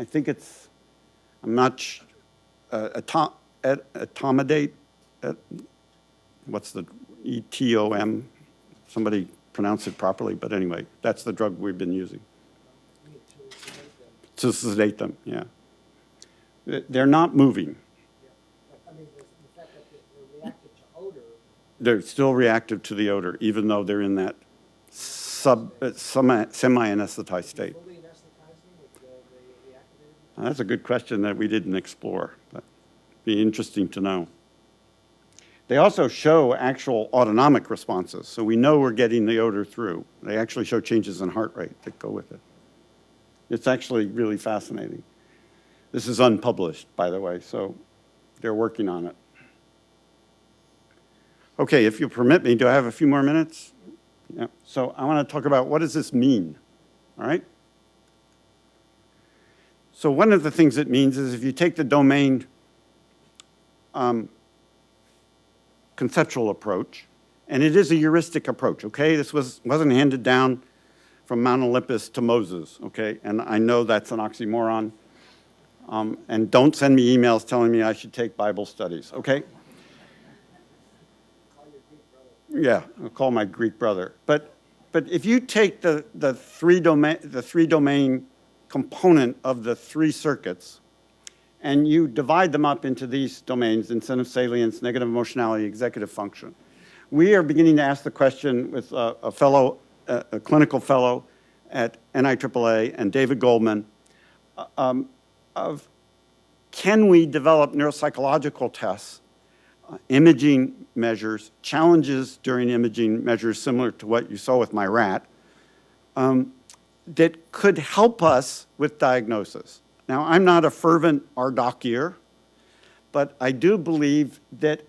think it's. I'm not. Etomidate. What's the ETOM? Somebody pronounce it properly. But anyway, that's the drug we've been using. To sedate them, yeah. They're not moving. Yeah. I mean, the fact that they're reactive to odor. They're still reactive to the odor, even though they're in that semi-anesthetized state. Fully anesthetizing with the reactivated? That's a good question that we didn't explore, but be interesting to know. They also show actual autonomic responses, so we know we're getting the odor through. They actually show changes in heart rate that go with it. It's actually really fascinating. This is unpublished, by the way, so they're working on it. Okay, if you'll permit me, do I have a few more minutes? Yeah. So I want to talk about what does this mean, all right? So one of the things it means is if you take the domain conceptual approach, and it is a heuristic approach, okay? This wasn't handed down from Mount Olympus to Moses, okay? And I know that's an oxymoron. And don't send me emails telling me I should take Bible studies, okay? Yeah, I'll call my Greek brother. But if you take the three domain component of the three circuits, and you divide them up into these domains, incentive salience, negative emotionality, executive function, we are beginning to ask the question with a clinical fellow at NIAAA and David Goldman, of can we develop neuropsychological tests, imaging measures, challenges during imaging measures similar to what you saw with my rat, that could help us with diagnosis. Now, I'm not a fervent Ardocier, but I do believe that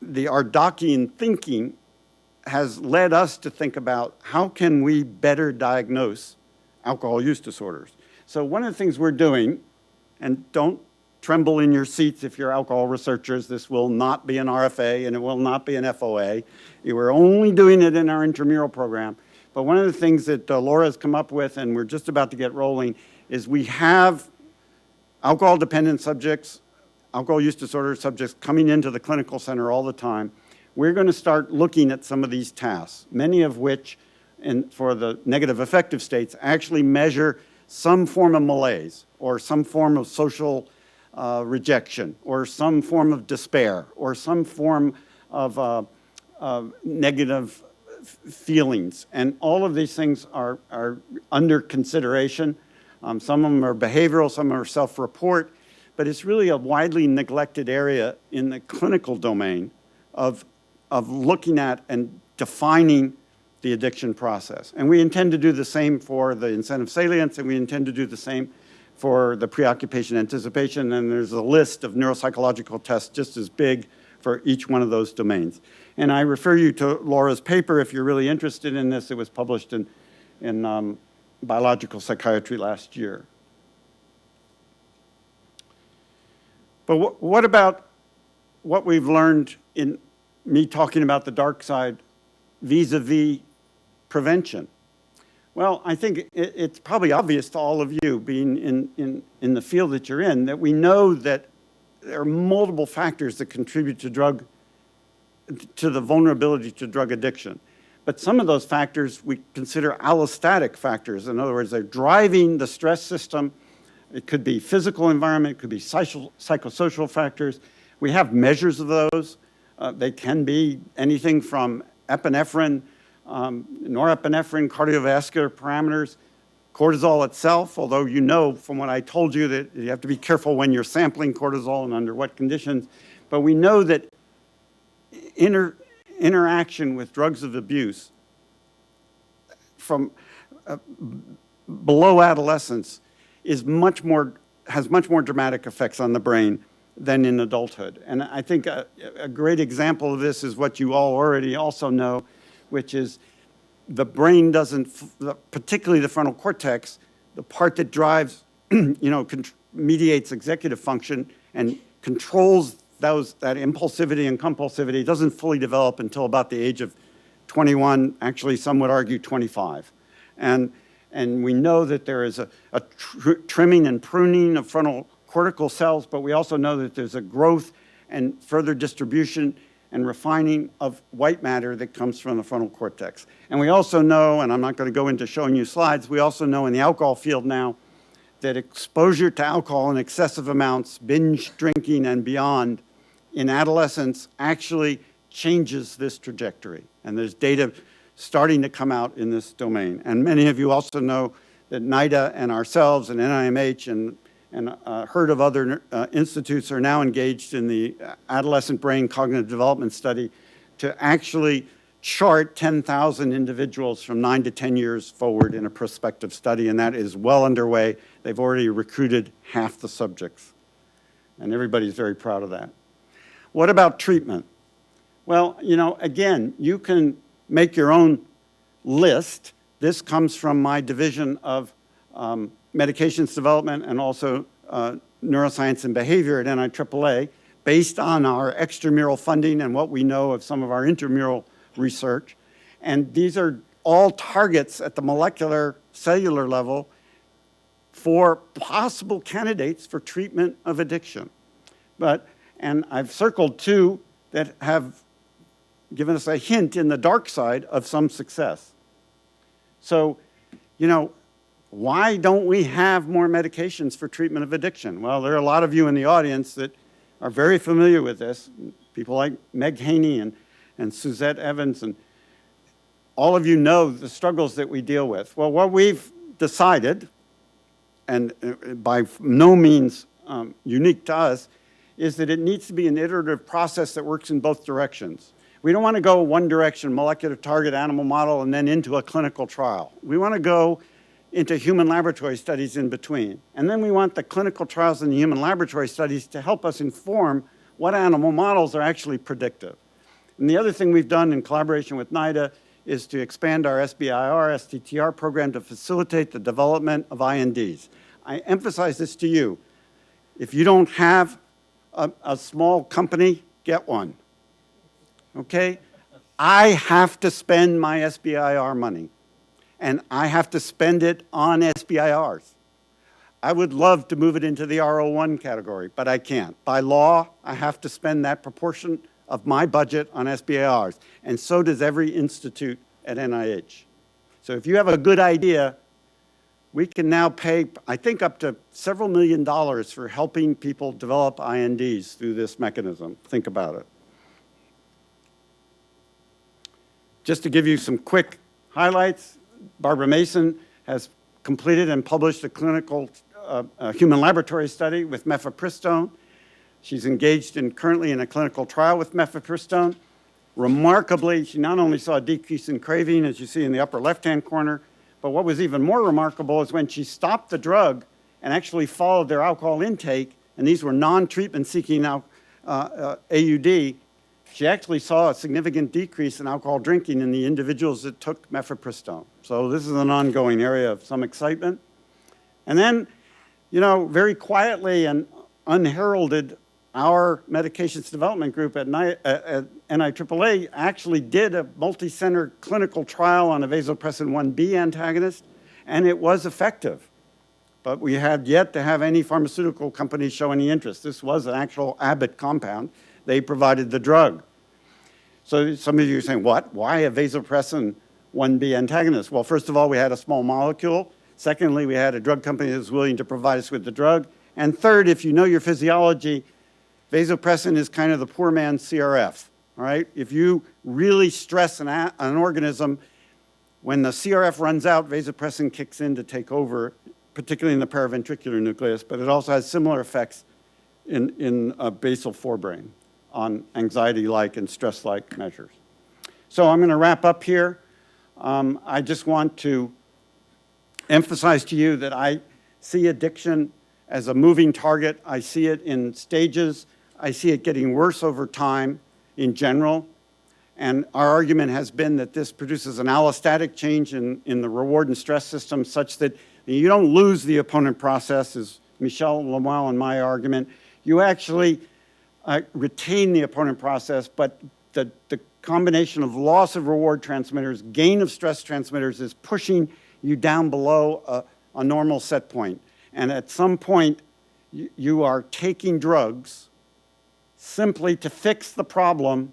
the Ardocian thinking has led us to think about how can we better diagnose alcohol use disorders. So one of the things we're doing, and don't tremble in your seats if you're alcohol researchers, this will not be an RFA and it will not be an FOA. We're only doing it in our intramural program. But one of the things that Laura's come up with, and we're just about to get rolling, is we have alcohol-dependent subjects, alcohol use disorder subjects coming into the clinical center all the time. We're going to start looking at some of these tasks, many of which, for the negative affective states, actually measure some form of malaise or some form of social rejection or some form of despair or some form of negative feelings. And all of these things are under consideration. Some of them are behavioral, some are self-report, but it's really a widely neglected area in the clinical domain of looking at and defining the addiction process. And we intend to do the same for the incentive salience, and we intend to do the same for the preoccupation anticipation, and there's a list of neuropsychological tests just as big for each one of those domains. And I refer you to Laura's paper if you're really interested in this. It was published in Biological Psychiatry last year. But what about what we've learned in me talking about the dark side vis-a-vis prevention? Well, I think it's probably obvious to all of you, being in the field that you're in, that we know that there are multiple factors that contribute to the vulnerability to drug addiction. But some of those factors we consider allostatic factors. In other words, they're driving the stress system. It could be physical environment, it could be psychosocial factors. We have measures of those. They can be anything from epinephrine, norepinephrine, cardiovascular parameters, cortisol itself, although you know from what I told you that you have to be careful when you're sampling cortisol and under what conditions. But we know that interaction with drugs of abuse from below adolescence has much more dramatic effects on the brain than in adulthood. And I think a great example of this is what you all already also know, which is the brain doesn't, particularly the frontal cortex, the part that drives, mediates executive function and controls that impulsivity and compulsivity, doesn't fully develop until about the age of 21, actually some would argue 25. And we know that there is a trimming and pruning of frontal cortical cells, but we also know that there's a growth and further distribution and refining of white matter that comes from the frontal cortex. And we also know, and I'm not going to go into showing you slides, we also know in the alcohol field now that exposure to alcohol in excessive amounts, binge drinking and beyond, in adolescence actually changes this trajectory. And there's data starting to come out in this domain. And many of you also know that NIDA and ourselves and NIMH and a herd of other institutes are now engaged in the adolescent brain cognitive development study to actually chart 10,000 individuals from 9 to 10 years forward in a prospective study, and that is well underway. They've already recruited half the subjects, and everybody's very proud of that. What about treatment? Well, again, you can make your own list. This comes from my division of medications development and also neuroscience and behavior at NIAAA based on our extramural funding and what we know of some of our intramural research. And these are all targets at the molecular cellular level for possible candidates for treatment of addiction. And I've circled two that have given us a hint in the dark side of some success. So, why don't we have more medications for treatment of addiction? Well, there are a lot of you in the audience that are very familiar with this, people like Meg Haney and Suzette Evans, and all of you know the struggles that we deal with. Well, what we've decided, and by no means unique to us, is that it needs to be an iterative process that works in both directions. We don't want to go one direction, molecular target animal model, and then into a clinical trial. We want to go into human laboratory studies in between. And then we want the clinical trials and the human laboratory studies to help us inform what animal models are actually predictive. And the other thing we've done in collaboration with NIDA is to expand our SBIR, STTR program to facilitate the development of INDs. I emphasize this to you. If you don't have a small company, get one. Okay? I have to spend my SBIR money, and I have to spend it on SBIRs. I would love to move it into the R01 category, but I can't. By law, I have to spend that proportion of my budget on SBIRs, and so does every institute at NIH. So if you have a good idea, we can now pay, I think, up to several $1 million for helping people develop INDs through this mechanism. Think about it. Just to give you some quick highlights, Barbara Mason has completed and published a clinical human laboratory study with mifepristone. She's engaged currently in a clinical trial with mifepristone. Remarkably, she not only saw a decrease in craving, as you see in the upper left-hand corner, but what was even more remarkable is when she stopped the drug and actually followed their alcohol intake, and these were non-treatment seeking AUD, she actually saw a significant decrease in alcohol drinking in the individuals that took mifepristone. So this is an ongoing area of some excitement. And then, very quietly and unheralded, our medications development group at NIAAA actually did a multi-center clinical trial on a vasopressin 1B antagonist, and it was effective. But we had yet to have any pharmaceutical companies show any interest. This was an actual Abbott compound. They provided the drug. So some of you are saying, what? Why a vasopressin 1B antagonist? Well, first of all, we had a small molecule. Secondly, we had a drug company that was willing to provide us with the drug. And third, if you know your physiology, vasopressin is kind of the poor man's CRF, all right? If you really stress an organism, when the CRF runs out, vasopressin kicks in to take over, particularly in the paraventricular nucleus, but it also has similar effects in basal forebrain on anxiety-like and stress-like measures. So I'm going to wrap up here. I just want to emphasize to you that I see addiction as a moving target. I see it in stages. I see it getting worse over time in general. And our argument has been that this produces an allostatic change in the reward and stress system such that you don't lose the opponent process, as Michel Lemoyle and my argument. You actually retain the opponent process, but the combination of loss of reward transmitters, gain of stress transmitters is pushing you down below a normal set point. And at some point, you are taking drugs simply to fix the problem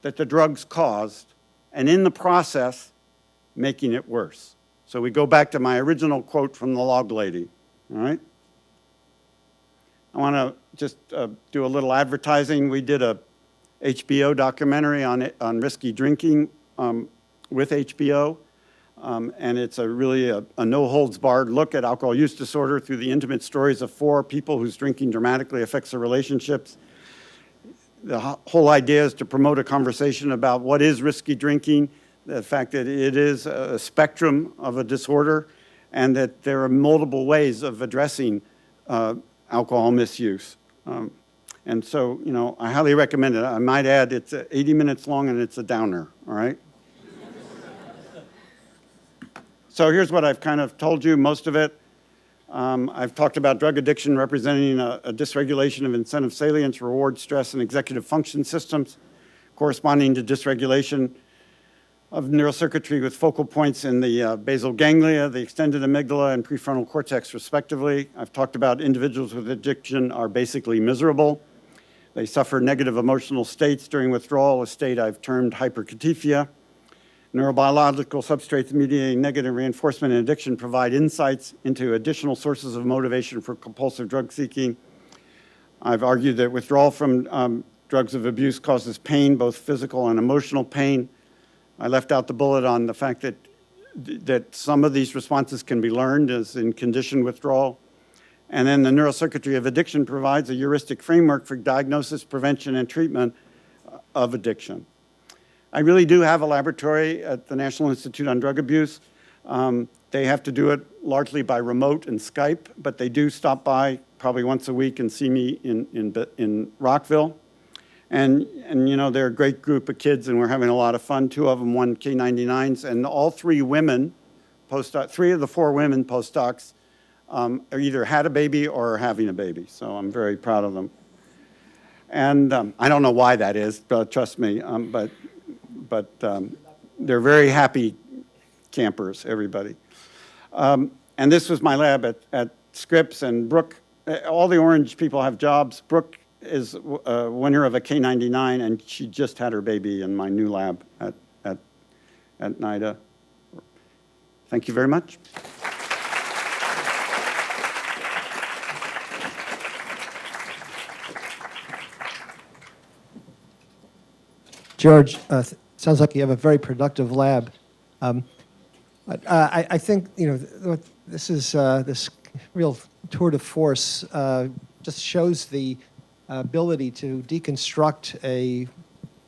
that the drugs caused, and in the process, making it worse. So we go back to my original quote from the log lady, all right? I want to just do a little advertising. We did a HBO documentary on risky drinking with HBO, and it's really a no-holds-barred look at alcohol use disorder through the intimate stories of 4 people whose drinking dramatically affects their relationships. The whole idea is to promote a conversation about what is risky drinking, the fact that it is a spectrum of a disorder, and that there are multiple ways of addressing alcohol misuse. And so, I highly recommend it. I might add, it's 80 minutes long and it's a downer, all right? So here's what I've kind of told you, most of it. I've talked about drug addiction representing a dysregulation of incentive salience, reward, stress, and executive function systems, corresponding to dysregulation of neurocircuitry with focal points in the basal ganglia, the extended amygdala, and prefrontal cortex, respectively. I've talked about individuals with addiction are basically miserable. They suffer negative emotional states during withdrawal, a state I've termed hyperkatifia. Neurobiological substrates mediating negative reinforcement and addiction provide insights into additional sources of motivation for compulsive drug seeking. I've argued that withdrawal from drugs of abuse causes pain, both physical and emotional pain. I left out the bullet on the fact that some of these responses can be learned, as in conditioned withdrawal. And then the neurocircuitry of addiction provides a heuristic framework for diagnosis, prevention, and treatment of addiction. I really do have a laboratory at the National Institute on Drug Abuse. They have to do it largely by remote and Skype, but they do stop by probably once a week and see me in Rockville. And you know, they're a great group of kids, and we're having a lot of fun. 2 of them won K99s, and all 3 women, 3 of the 4 women postdocs are either had a baby or are having a baby. So I'm very proud of them. And I don't know why that is, but trust me. But they're very happy campers, everybody. And this was my lab at Scripps, and Brooke, all the orange people have jobs. Brooke is a winner of a K99, and she just had her baby in my new lab at NIDA. Thank you very much. George, sounds like you have a very productive lab. But I think, you know, this is this real tour de force just shows the ability to deconstruct a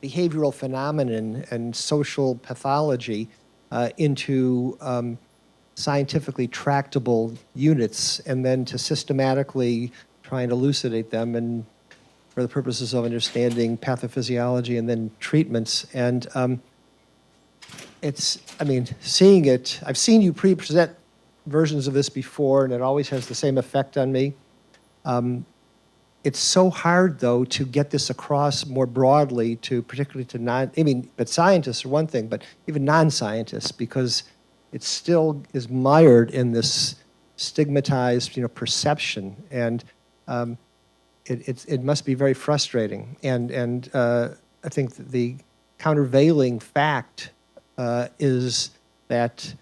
behavioral phenomenon and social pathology into scientifically tractable units, and then to systematically try and elucidate them and for the purposes of understanding pathophysiology and then treatments. And I mean, seeing it, I've seen you pre-present versions of this before, and it always has the same effect on me. It's so hard, though, to get this across more broadly to, particularly to but scientists are one thing, but even non-scientists, because it still is mired in this stigmatized, you know, perception. And it must be very frustrating. And I think that the countervailing fact is that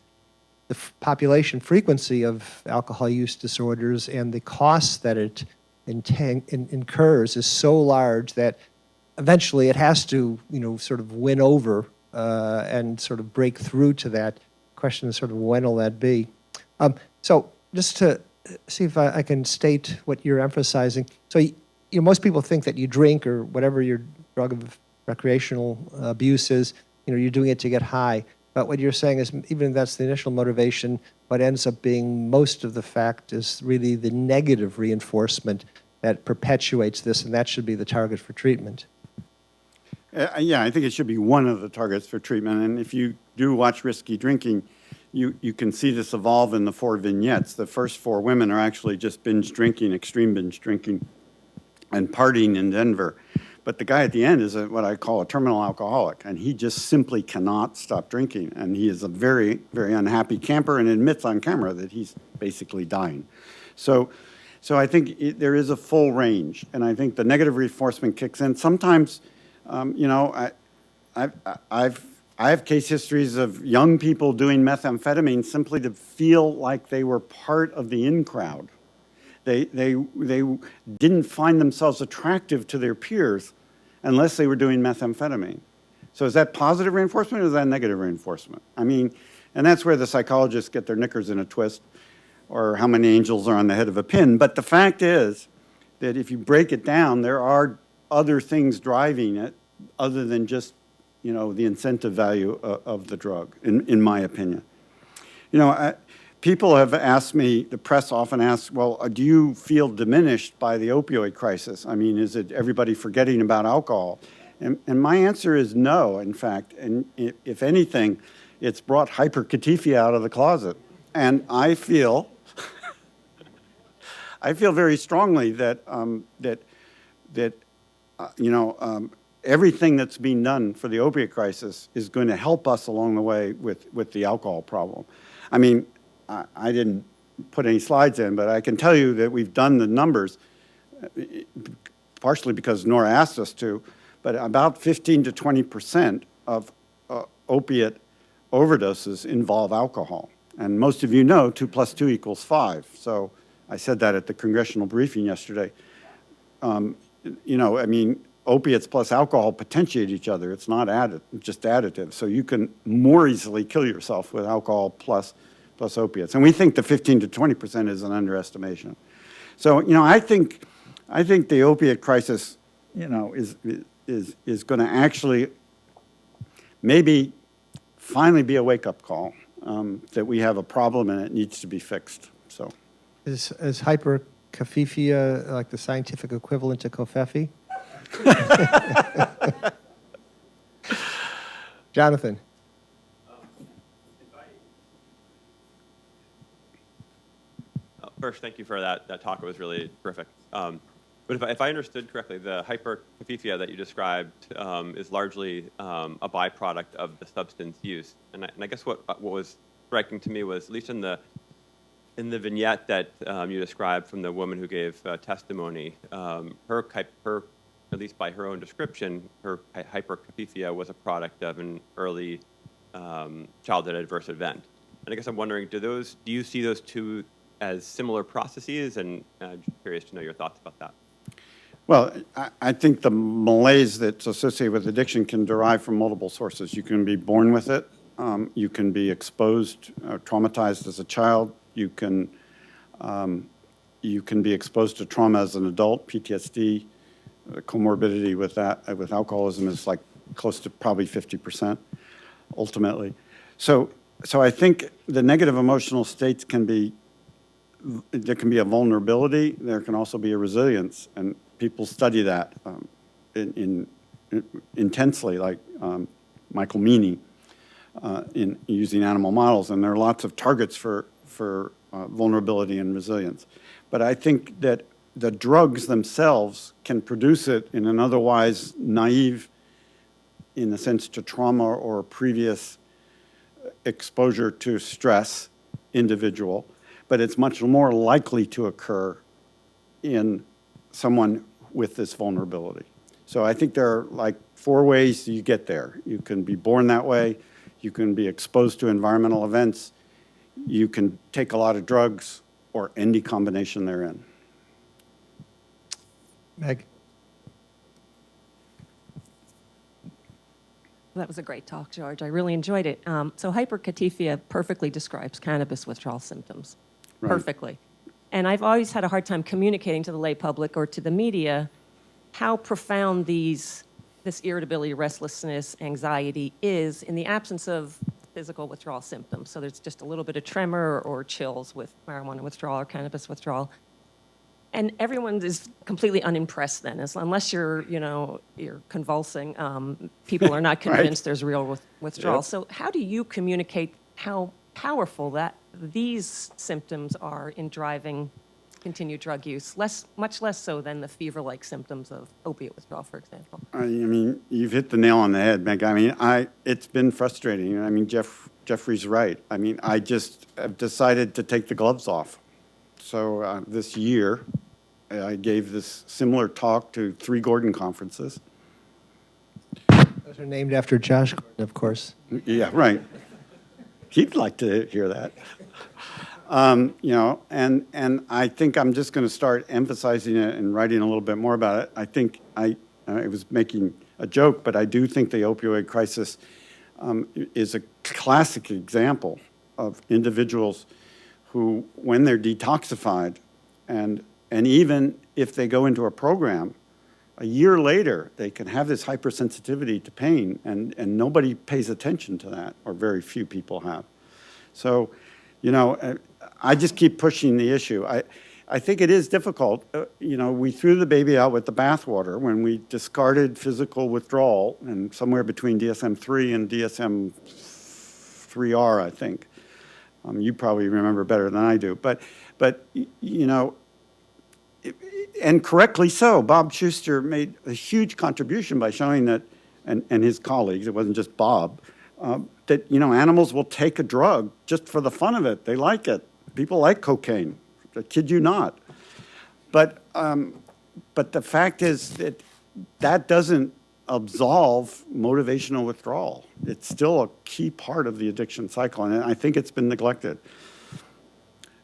the population frequency of alcohol use disorders and the costs that it incurs is so large that eventually it has to, you know, sort of win over and sort of break through to that question of sort of when will that be. So just to see if I can state what you're emphasizing. So, you know, most people think that you drink or whatever your drug of recreational abuse is, you know, you're doing it to get high. But what you're saying is, even if that's the initial motivation, what ends up being most of the fact is really the negative reinforcement that perpetuates this, and that should be the target for treatment. Yeah, I think it should be one of the targets for treatment. And if you do watch Risky Drinking, you can see this evolve in the 4 vignettes. The first 4 women are actually just binge drinking, extreme binge drinking, and partying in Denver. But the guy at the end is what I call a terminal alcoholic, and he just simply cannot stop drinking. And he is a very, very unhappy camper and admits on camera that he's basically dying. So I think there is a full range, and I think the negative reinforcement kicks in. Sometimes, you know, I have case histories of young people doing methamphetamine simply to feel like they were part of the in crowd. They didn't find themselves attractive to their peers unless they were doing methamphetamine. So is that positive reinforcement or is that negative reinforcement? I mean, and that's where the psychologists get their knickers in a twist, or how many angels are on the head of a pin. But the fact is that if you break it down, there are other things driving it other than just, you know, the incentive value of the drug, in my opinion. You know, people have asked me, the press often asks, well, do you feel diminished by the opioid crisis? I mean, is it everybody forgetting about alcohol? And my answer is no, in fact. And if anything, it's brought hyperkatifia out of the closet. And I feel I feel very strongly that everything that's being done for the opiate crisis is going to help us along the way with the alcohol problem. I mean, I didn't put any slides in, but I can tell you that we've done the numbers, partially because Nora asked us to, but about 15 to 20% of opiate overdoses involve alcohol. And most of you know 2 + 2 = 5. So I said that at the congressional briefing yesterday. I mean, opiates plus alcohol potentiate each other. It's not just additive. So you can more easily kill yourself with alcohol plus opiates. And we think the 15 to 20% is an underestimation. So, I think the opiate crisis, is going to actually maybe finally be a wake-up call that we have a problem and it needs to be fixed. So, Is hyperkaffefia like the scientific equivalent to covfefe? Jonathan. First, thank you for that talk. It was really terrific. But if I understood correctly, the hyperkaffefia that you described is largely a byproduct of the substance use. And I guess what was striking to me was, at least in the vignette that you described from the woman who gave testimony, her, at least by her own description, her hyperkaffefia was a product of an early childhood adverse event. And I guess I'm wondering, do you see those two as similar processes? And I'm curious to know your thoughts about that. well, I think the malaise that's associated with addiction can derive from multiple sources. You can be born with it. You can be exposed, traumatized as a child. You can be exposed to trauma as an adult, PTSD. The comorbidity with alcoholism is like close to probably 50% ultimately. So I think the negative emotional states there can be a vulnerability. There can also be a resilience, and people study that intensely, like Michael Meany, in using animal models, and there are lots of targets for vulnerability and resilience. But I think that the drugs themselves can produce it in an otherwise naive, in a sense, to trauma or previous exposure to stress individual, but it's much more likely to occur in someone with this vulnerability. So I think there are like 4 ways you get there. You can be born that way, you can be exposed to environmental events, you can take a lot of drugs, or any combination therein. Meg. That was a great talk, George. I really enjoyed it. So hyperkatifia perfectly describes cannabis withdrawal symptoms. Right. Perfectly. And I've always had a hard time communicating to the lay public or to the media how profound this irritability, restlessness, anxiety is in the absence of physical withdrawal symptoms. So there's just a little bit of tremor or chills with marijuana withdrawal or cannabis withdrawal. And everyone is completely unimpressed then, unless you're convulsing. People are not convinced right. There's real withdrawal. Yep. So how do you communicate how powerful that these symptoms are in driving continued drug use, much less so than the fever-like symptoms of opiate withdrawal, for example? I mean, you've hit the nail on the head, Meg. I mean, it's been frustrating. I mean, Jeffrey's right. I mean, I just have decided to take the gloves off. So this year, I gave this similar talk to 3 Gordon conferences. Those are named after Josh Gordon, of course. Yeah, right. He'd like to hear that. And I think I'm just going to start emphasizing it and writing a little bit more about it. I think I was making a joke, but I do think the opioid crisis is a classic example of individuals who, when they're detoxified, and even if they go into a program, a year later, they can have this hypersensitivity to pain, and nobody pays attention to that, or very few people have. So, I just keep pushing the issue. I think it is difficult. We threw the baby out with the bathwater when we discarded physical withdrawal, and somewhere between DSM-3 and DSM-3R, I think. You probably remember better than I do. But and correctly so. Bob Schuster made a huge contribution by showing that, and his colleagues, it wasn't just Bob, that, animals will take a drug just for the fun of it. They like it. People like cocaine. I kid you not. But the fact is that that doesn't absolve motivational withdrawal. It's still a key part of the addiction cycle, and I think it's been neglected.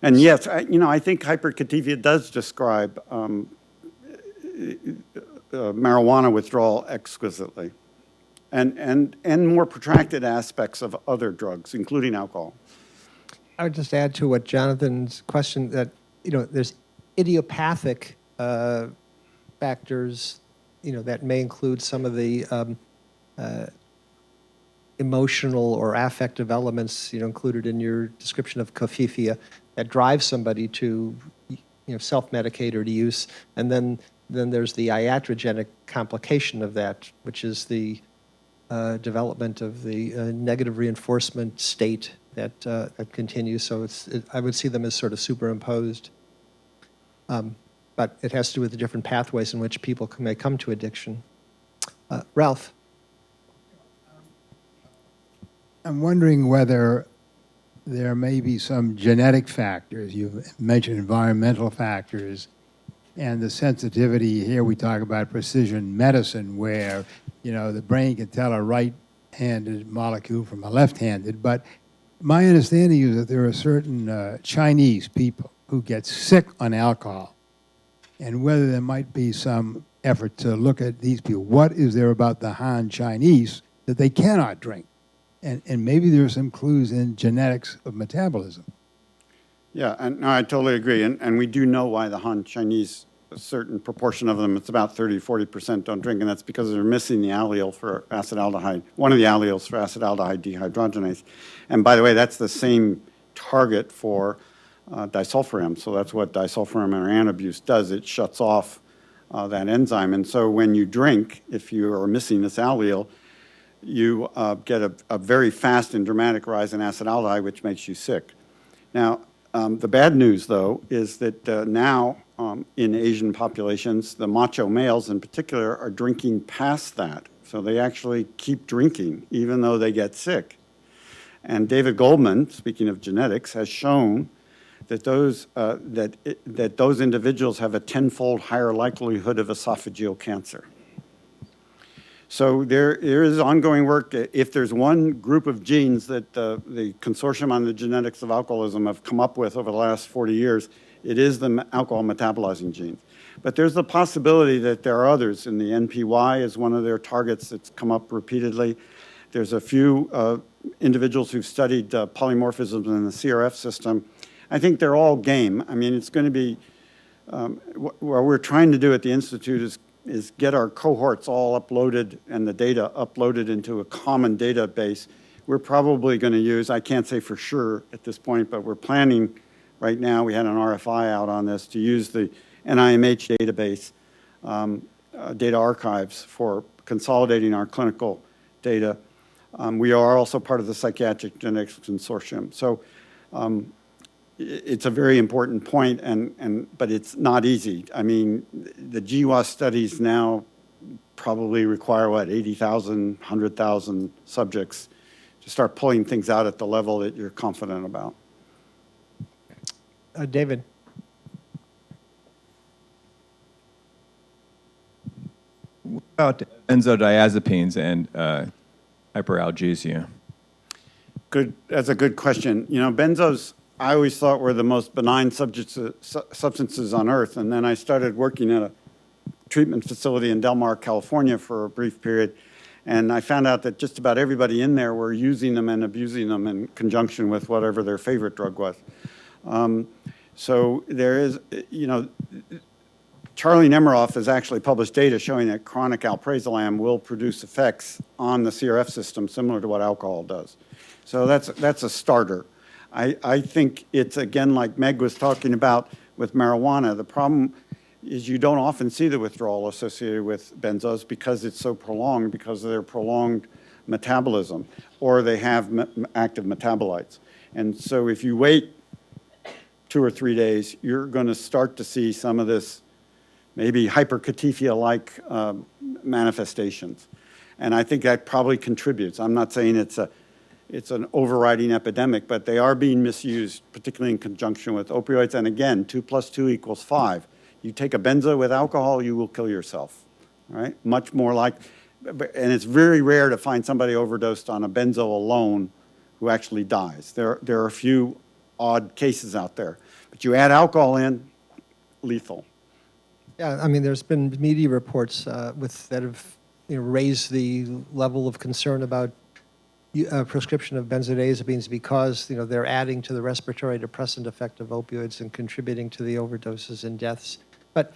And yes, I think hyperkatifia does describe marijuana withdrawal exquisitely, and more protracted aspects of other drugs, including alcohol. I would just add to what Jonathan's question that, there's idiopathic factors, that may include some of the emotional or affective elements, included in your description of kafifia that drive somebody to, self-medicate or to use. And then there's the iatrogenic complication of that, which is the development of the negative reinforcement state that continues. So I would see them as sort of superimposed. But it has to do with the different pathways in which people may come to addiction. Ralph? I'm wondering whether there may be some genetic factors. You've mentioned environmental factors and the sensitivity. Here we talk about precision medicine where, the brain can tell a right-handed molecule from a left-handed. But my understanding is that there are certain Chinese people who get sick on alcohol, and whether there might be some effort to look at these people. What is there about the Han Chinese that they cannot drink? And maybe there's some clues in genetics of metabolism. Yeah, and no, I totally agree. And we do know why the Han Chinese, a certain proportion of them, it's about 30-40% don't drink, and that's because they're missing the allele for acetaldehyde, one of the alleles for acetaldehyde dehydrogenase. And by the way, that's the same target for disulfiram. So that's what disulfiram or antabuse does. It shuts off that enzyme. And so when you drink, if you are missing this allele, you get a very fast and dramatic rise in acetaldehyde, which makes you sick. Now, the bad news, though, is that now in Asian populations, the macho males in particular are drinking past that. So they actually keep drinking, even though they get sick. And David Goldman, speaking of genetics, has shown that those individuals have a 10-fold higher likelihood of esophageal cancer. So there is ongoing work. If there's one group of genes that the Consortium on the Genetics of Alcoholism have come up with over the last 40 years, it is the alcohol metabolizing genes. But there's the possibility that there are others, and the NPY is one of their targets that's come up repeatedly. There's a few individuals who've studied polymorphisms in the CRF system. I think they're all game. I mean, it's going to be, what we're trying to do at the Institute is get our cohorts all uploaded and the data uploaded into a common database. We're probably going to use, I can't say for sure at this point, but we're planning right now, we had an RFI out on this, to use the NIMH database, data archives for consolidating our clinical data. We are also part of the Psychiatric Genetics Consortium. So it's a very important point, but it's not easy. I mean, the GWAS studies now probably require, 80,000, 100,000 subjects to start pulling things out at the level that you're confident about. David? About benzodiazepines and hyperalgesia? Good. That's a good question. Benzos, I always thought were the most benign substances on earth, and then I started working at a treatment facility in Del Mar, California for a brief period, and I found out that just about everybody in there were using them and abusing them in conjunction with whatever their favorite drug was. So there is, Charlie Nemiroff has actually published data showing that chronic alprazolam will produce effects on the CRF system similar to what alcohol does. So that's a starter. I think it's, again, like Meg was talking about with marijuana, the problem is you don't often see the withdrawal associated with benzos because it's so prolonged, because of their prolonged metabolism, or they have active metabolites. And so if you wait 2 or 3 days, you're going to start to see some of this maybe hyperkatifia-like manifestations. And I think that probably contributes. I'm not saying it's an overriding epidemic, but they are being misused, particularly in conjunction with opioids. And again, 2 + 2 = 5. You take a benzo with alcohol, you will kill yourself, right? Much more like, and it's very rare to find somebody overdosed on a benzo alone who actually dies. There are a few odd cases out there. But you add alcohol in, lethal. Yeah, I mean, there's been media reports that have raised the level of concern about prescription of benzodiazepines because they're adding to the respiratory depressant effect of opioids and contributing to the overdoses and deaths. But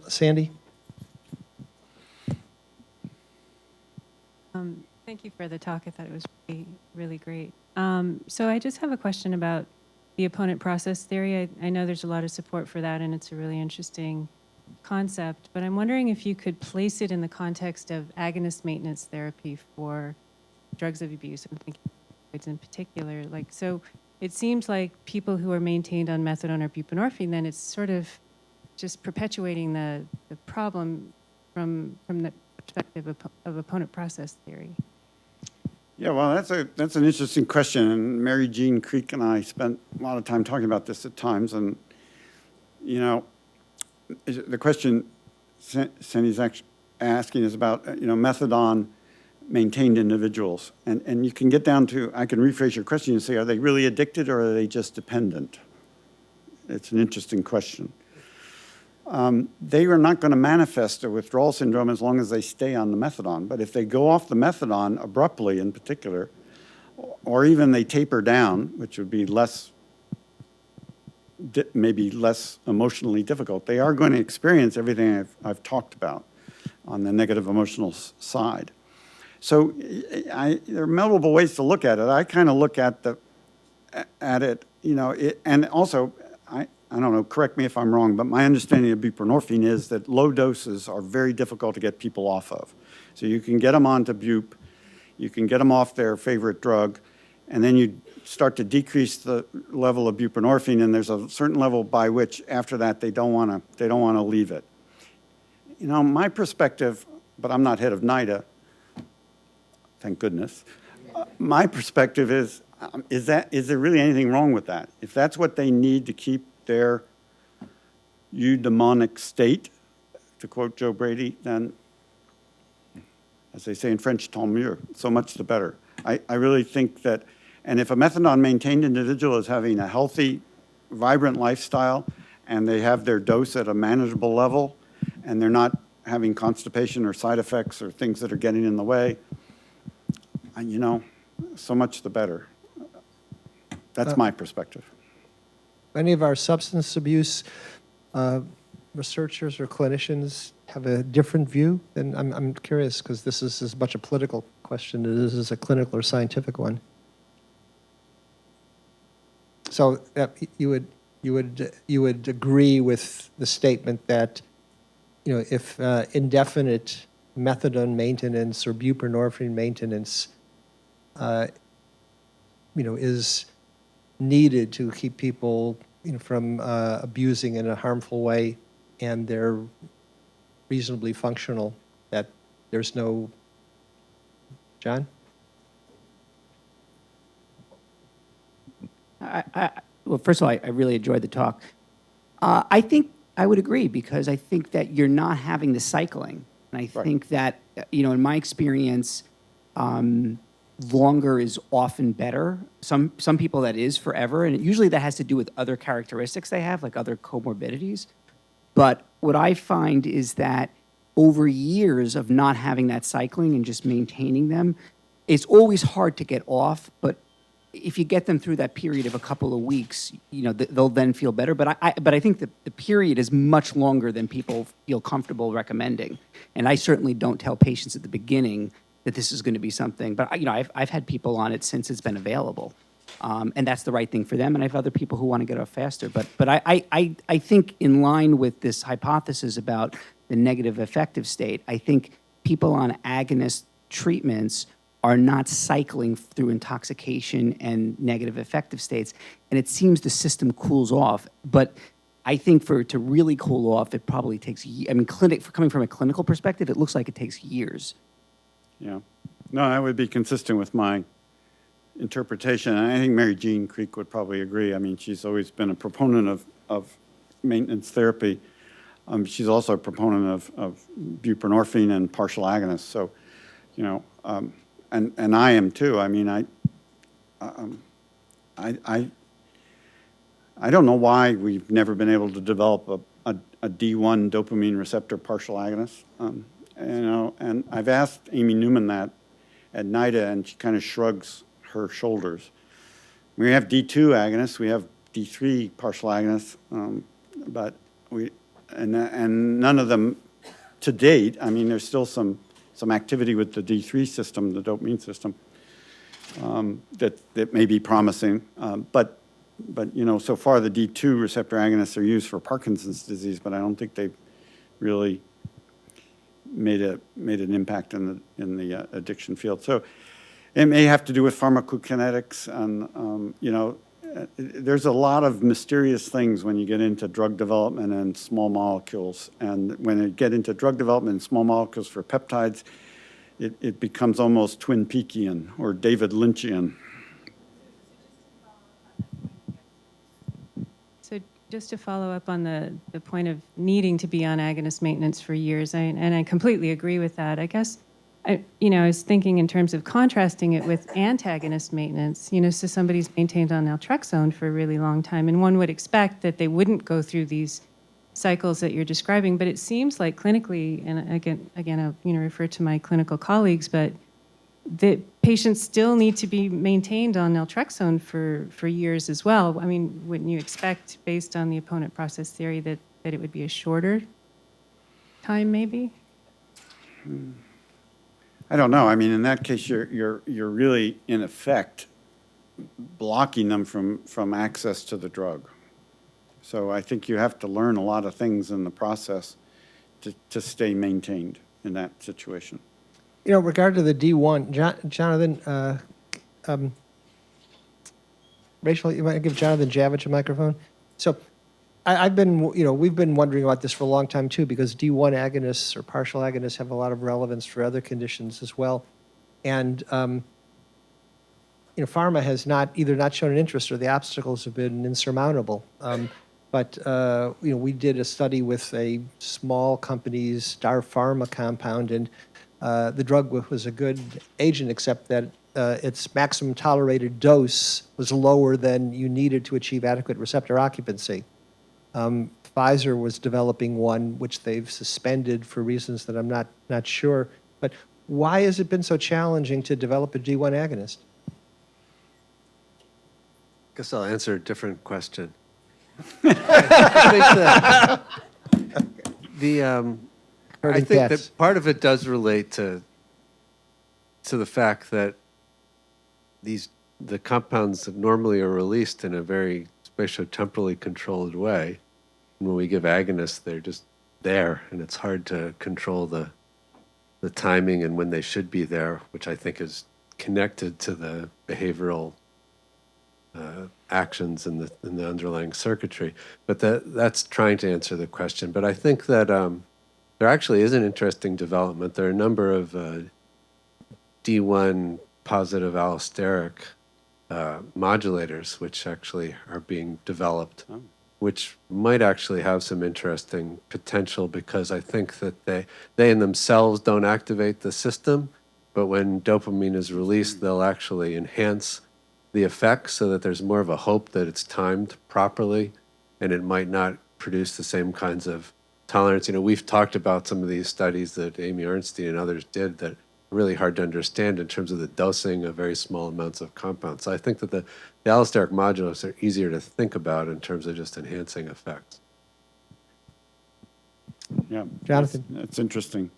Sandy? Thank you for the talk. I thought it was really, really great. So I just have a question about the opponent process theory. I know there's a lot of support for that, and it's a really interesting concept. But I'm wondering if you could place it in the context of agonist maintenance therapy for drugs of abuse. I'm thinking opioids in particular. So it seems like people who are maintained on methadone or buprenorphine, then it's sort of just perpetuating the problem from the perspective of opponent process theory. Yeah, well, that's an interesting question, and Mary Jean Creek and I spent a lot of time talking about this at times, and the question Sandy's asking is about methadone maintained individuals, and you can get down to, I can rephrase your question and say, are they really addicted or are they just dependent? It's an interesting question. They are not going to manifest a withdrawal syndrome as long as they stay on the methadone. But if they go off the methadone abruptly in particular, or even they taper down, which would be maybe less emotionally difficult, they are going to experience everything I've talked about on the negative emotional side. So there are multiple ways to look at it. I kind of look at it, and also, I don't know, correct me if I'm wrong, but my understanding of buprenorphine is that low doses are very difficult to get people off of. So you can get them onto bup, you can get them off their favorite drug, and then you start to decrease the level of buprenorphine, and there's a certain level by which after that they don't want to leave it. My perspective, but I'm not head of NIDA, thank goodness. My perspective is there really anything wrong with that? If that's what they need to keep their eudaimonic state, to quote Joe Brady, then, as they say in French, tant mieux, so much the better. I really think that, and if a methadone-maintained individual is having a healthy, vibrant lifestyle, and they have their dose at a manageable level, and they're not having constipation or side effects or things that are getting in the way, so much the better. That's my perspective. Any of our substance abuse researchers or clinicians have a different view? And I'm curious because this is as much a political question as this is a clinical or scientific one. So you would agree with the statement that if indefinite methadone maintenance or buprenorphine maintenance is needed to keep people from abusing in a harmful way, and they're reasonably functional, that there's no... John? Well, first of all, I really enjoyed the talk. I think I would agree because I think that you're not having the cycling. And I think that, in my experience, longer is often better. Some people that is forever, and usually that has to do with other characteristics they have, like other comorbidities. But what I find is that over years of not having that cycling and just maintaining them, it's always hard to get off, but if you get them through that period of a couple of weeks, they'll then feel better. But I think that the period is much longer than people feel comfortable recommending. And I certainly don't tell patients at the beginning that this is going to be something. But I've had people on it since it's been available, and that's the right thing for them. And I have other people who want to get off faster. But I think in line with this hypothesis about the negative affective state, I think people on agonist treatments are not cycling through intoxication and negative affective states, and it seems the system cools off. But I think for it to really cool off, it probably takes, I mean, coming from a clinical perspective, it looks like it takes years. Yeah. No, that would be consistent with my interpretation. And I think Mary Jean Creek would probably agree. I mean, she's always been a proponent of maintenance therapy. She's also a proponent of buprenorphine and partial agonists. So, you know, and I am too. I mean, I don't know why we've never been able to develop a D1 dopamine receptor partial agonist. You know, and I've asked Amy Newman that at NIDA, and she kind of shrugs her shoulders. We have D2 agonists, we have D3 partial agonists, but and none of them to date. I mean, there's still some activity with the D3 system, the dopamine system, that may be promising, but you know, so far the D2 receptor agonists are used for Parkinson's disease, but I don't think they've really made an impact in the addiction field. So it may have to do with pharmacokinetics, and you know, there's a lot of mysterious things when you get into drug development and small molecules. And when you get into drug development and small molecules for peptides, it becomes almost Twin Peakian or David Lynchian. So just to follow up on the point of needing to be on agonist maintenance for years, and I completely agree with that. I guess, I was thinking in terms of contrasting it with antagonist maintenance. So somebody's maintained on naltrexone for a really long time, and one would expect that they wouldn't go through these cycles that you're describing. But it seems like clinically, and again, I'll refer to my clinical colleagues, but the patients still need to be maintained on naltrexone for years as well. I mean, wouldn't you expect, based on the opponent process theory, that it would be a shorter time, maybe? I don't know. I mean, in that case, you're really in effect blocking them from access to the drug. So I think you have to learn a lot of things in the process to stay maintained in that situation. Regard to the D1, Jonathan, Rachel, you might give Jonathan Javich a microphone. So we've been wondering about this for a long time too, because D1 agonists or partial agonists have a lot of relevance for other conditions as well. And, pharma has either not shown an interest or the obstacles have been insurmountable. But we did a study with a small company's Star Pharma compound, and the drug was a good agent, except that its maximum tolerated dose was lower than you needed to achieve adequate receptor occupancy. Pfizer was developing one, which they've suspended for reasons that I'm not sure. But why has it been so challenging to develop a D1 agonist? Guess I'll answer a different question. I think that part of it does relate to the fact that the compounds that normally are released in a very spatiotemporally controlled way. And when we give agonists, they're just there, and it's hard to control the timing and when they should be there, which I think is connected to the behavioral actions in the underlying circuitry. But that's trying to answer the question. But I think that there actually is an interesting development. There are a number of D1 positive allosteric modulators which actually are being developed, which might actually have some interesting potential, because I think that they in themselves don't activate the system, but when dopamine is released, they'll actually enhance the effects so that there's more of a hope that it's timed properly, and it might not produce the same kinds of tolerance. We've talked about some of these studies that Amy Arnstein and others did that are really hard to understand in terms of the dosing of very small amounts of compounds. So I think that the allosteric modulators are easier to think about in terms of just enhancing effects. Yeah, Jonathan? That's interesting.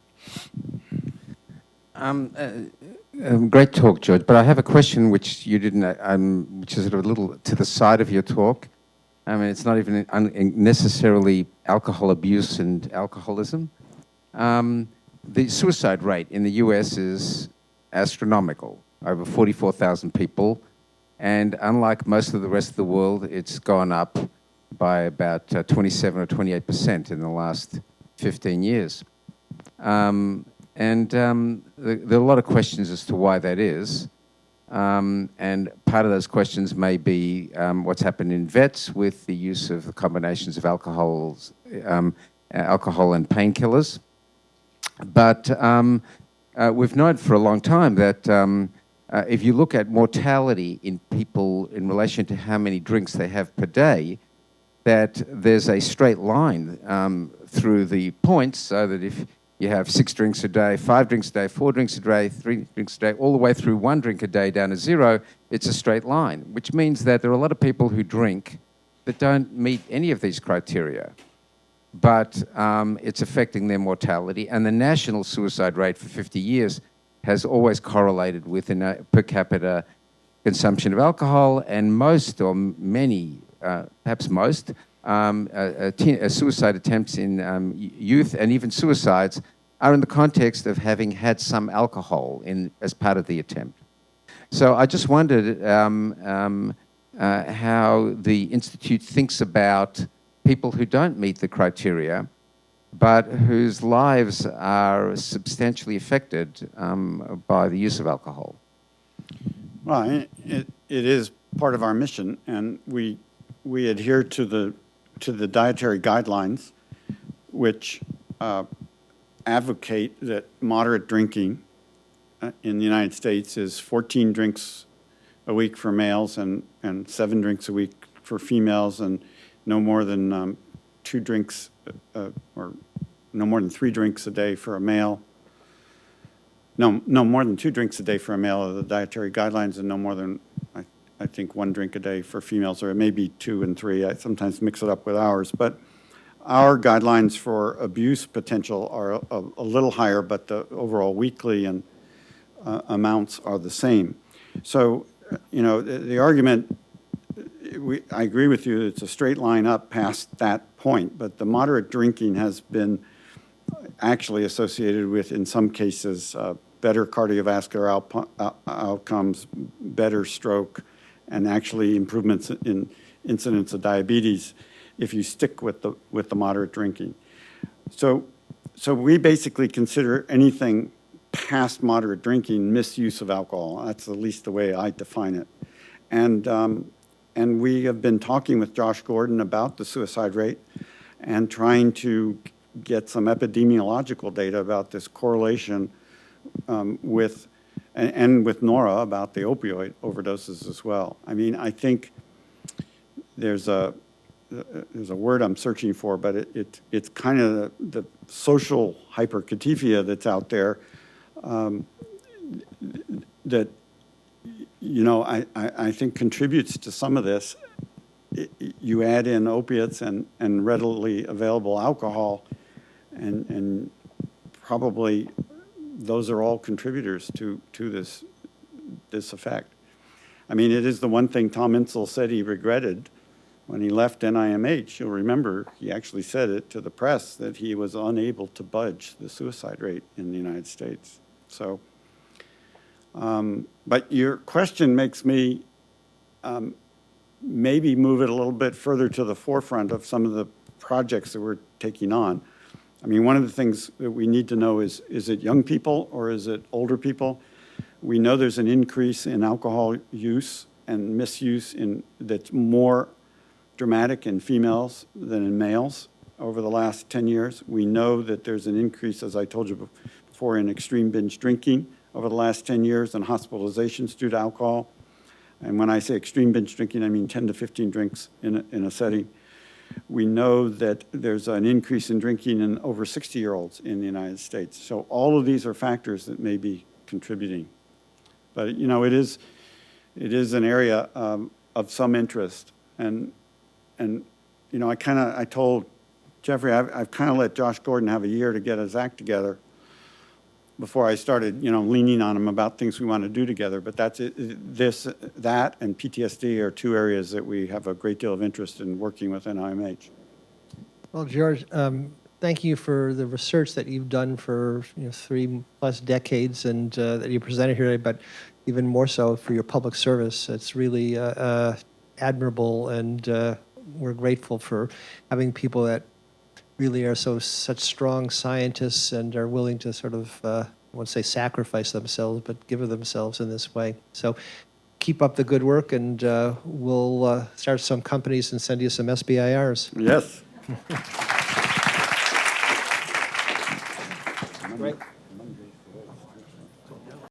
Great talk, George. But I have a question which you didn't, which is sort of a little to the side of your talk. I mean, it's not even necessarily alcohol abuse and alcoholism. The suicide rate in the US is astronomical, over 44,000 people. And unlike most of the rest of the world, it's gone up by about 27 or 28% in the last 15 years. There are a lot of questions as to why that is. And part of those questions may be what's happened in vets with the use of the combinations of alcohol and painkillers. But we've known for a long time that if you look at mortality in people in relation to how many drinks they have per day, that there's a straight line through the points, so that if you have 6 drinks a day, 5 drinks a day, 4 drinks a day, 3 drinks a day, all the way through 1 drink a day down to 0, it's a straight line, which means that there are a lot of people who drink that don't meet any of these criteria. But it's affecting their mortality. And the national suicide rate for 50 years has always correlated with per capita consumption of alcohol, and most or many, perhaps most, suicide attempts in youth and even suicides are in the context of having had some alcohol as part of the attempt. So I just wondered how the Institute thinks about people who don't meet the criteria, but whose lives are substantially affected by the use of alcohol. Well, it is part of our mission, and we adhere to the dietary guidelines, which advocate that moderate drinking in the United States is 14 drinks a week for males and 7 drinks a week for females, and no more than 2 drinks or no more than 3 drinks a day for a male. No more than 2 drinks a day for a male are the dietary guidelines, and no more than, I think, 1 drink a day for females, or it may be 2 and 3. I sometimes mix it up with ours. But our guidelines for abuse potential are a little higher, but the overall weekly and amounts are the same. So, you know, the argument, I agree with you, it's a straight line up past that point, but the moderate drinking has been actually associated with, in some cases, better cardiovascular outcomes, better stroke, and actually improvements in incidence of diabetes if you stick with the moderate drinking. So we basically consider anything past moderate drinking misuse of alcohol. That's at least the way I define it. And we have been talking with Josh Gordon about the suicide rate and trying to get some epidemiological data about this correlation with Nora about the opioid overdoses as well. I mean, I think there's a word I'm searching for, but it's kind of the social hyperkatifia that's out there that, you know, I think contributes to some of this. You add in opiates and readily available alcohol, and probably those are all contributors to this effect. I mean, it is the one thing Tom Insel said he regretted when he left NIMH. You'll remember he actually said it to the press that he was unable to budge the suicide rate in the United States. So, but your question makes me maybe move it a little bit further to the forefront of some of the projects that we're taking on. I mean, one of the things that we need to know is it young people or is it older people? We know there's an increase in alcohol use and misuse that's more dramatic in females than in males over the last 10 years. We know that there's an increase, as I told you before, in extreme binge drinking over the last 10 years and hospitalizations due to alcohol. And when I say extreme binge drinking, I mean 10 to 15 drinks in a setting. We know that there's an increase in drinking in over 60-year-olds in the United States. So all of these are factors that may be contributing. But, you know, it is an area of some interest. And you know, I told Jeffrey, I've kind of let Josh Gordon have a year to get his act together before I started, you know, leaning on him about things we want to do together. But that's it. That and PTSD are 2 areas that we have a great deal of interest in working with NIMH. Well, George, thank you for the research that you've done for 3+ decades and that you presented here today, but even more so for your public service. It's really admirable and we're grateful for having people that really are such strong scientists and are willing to sort of, I won't say sacrifice themselves, but give of themselves in this way. So keep up the good work, and we'll start some companies and send you some SBIRs. Yes. Great.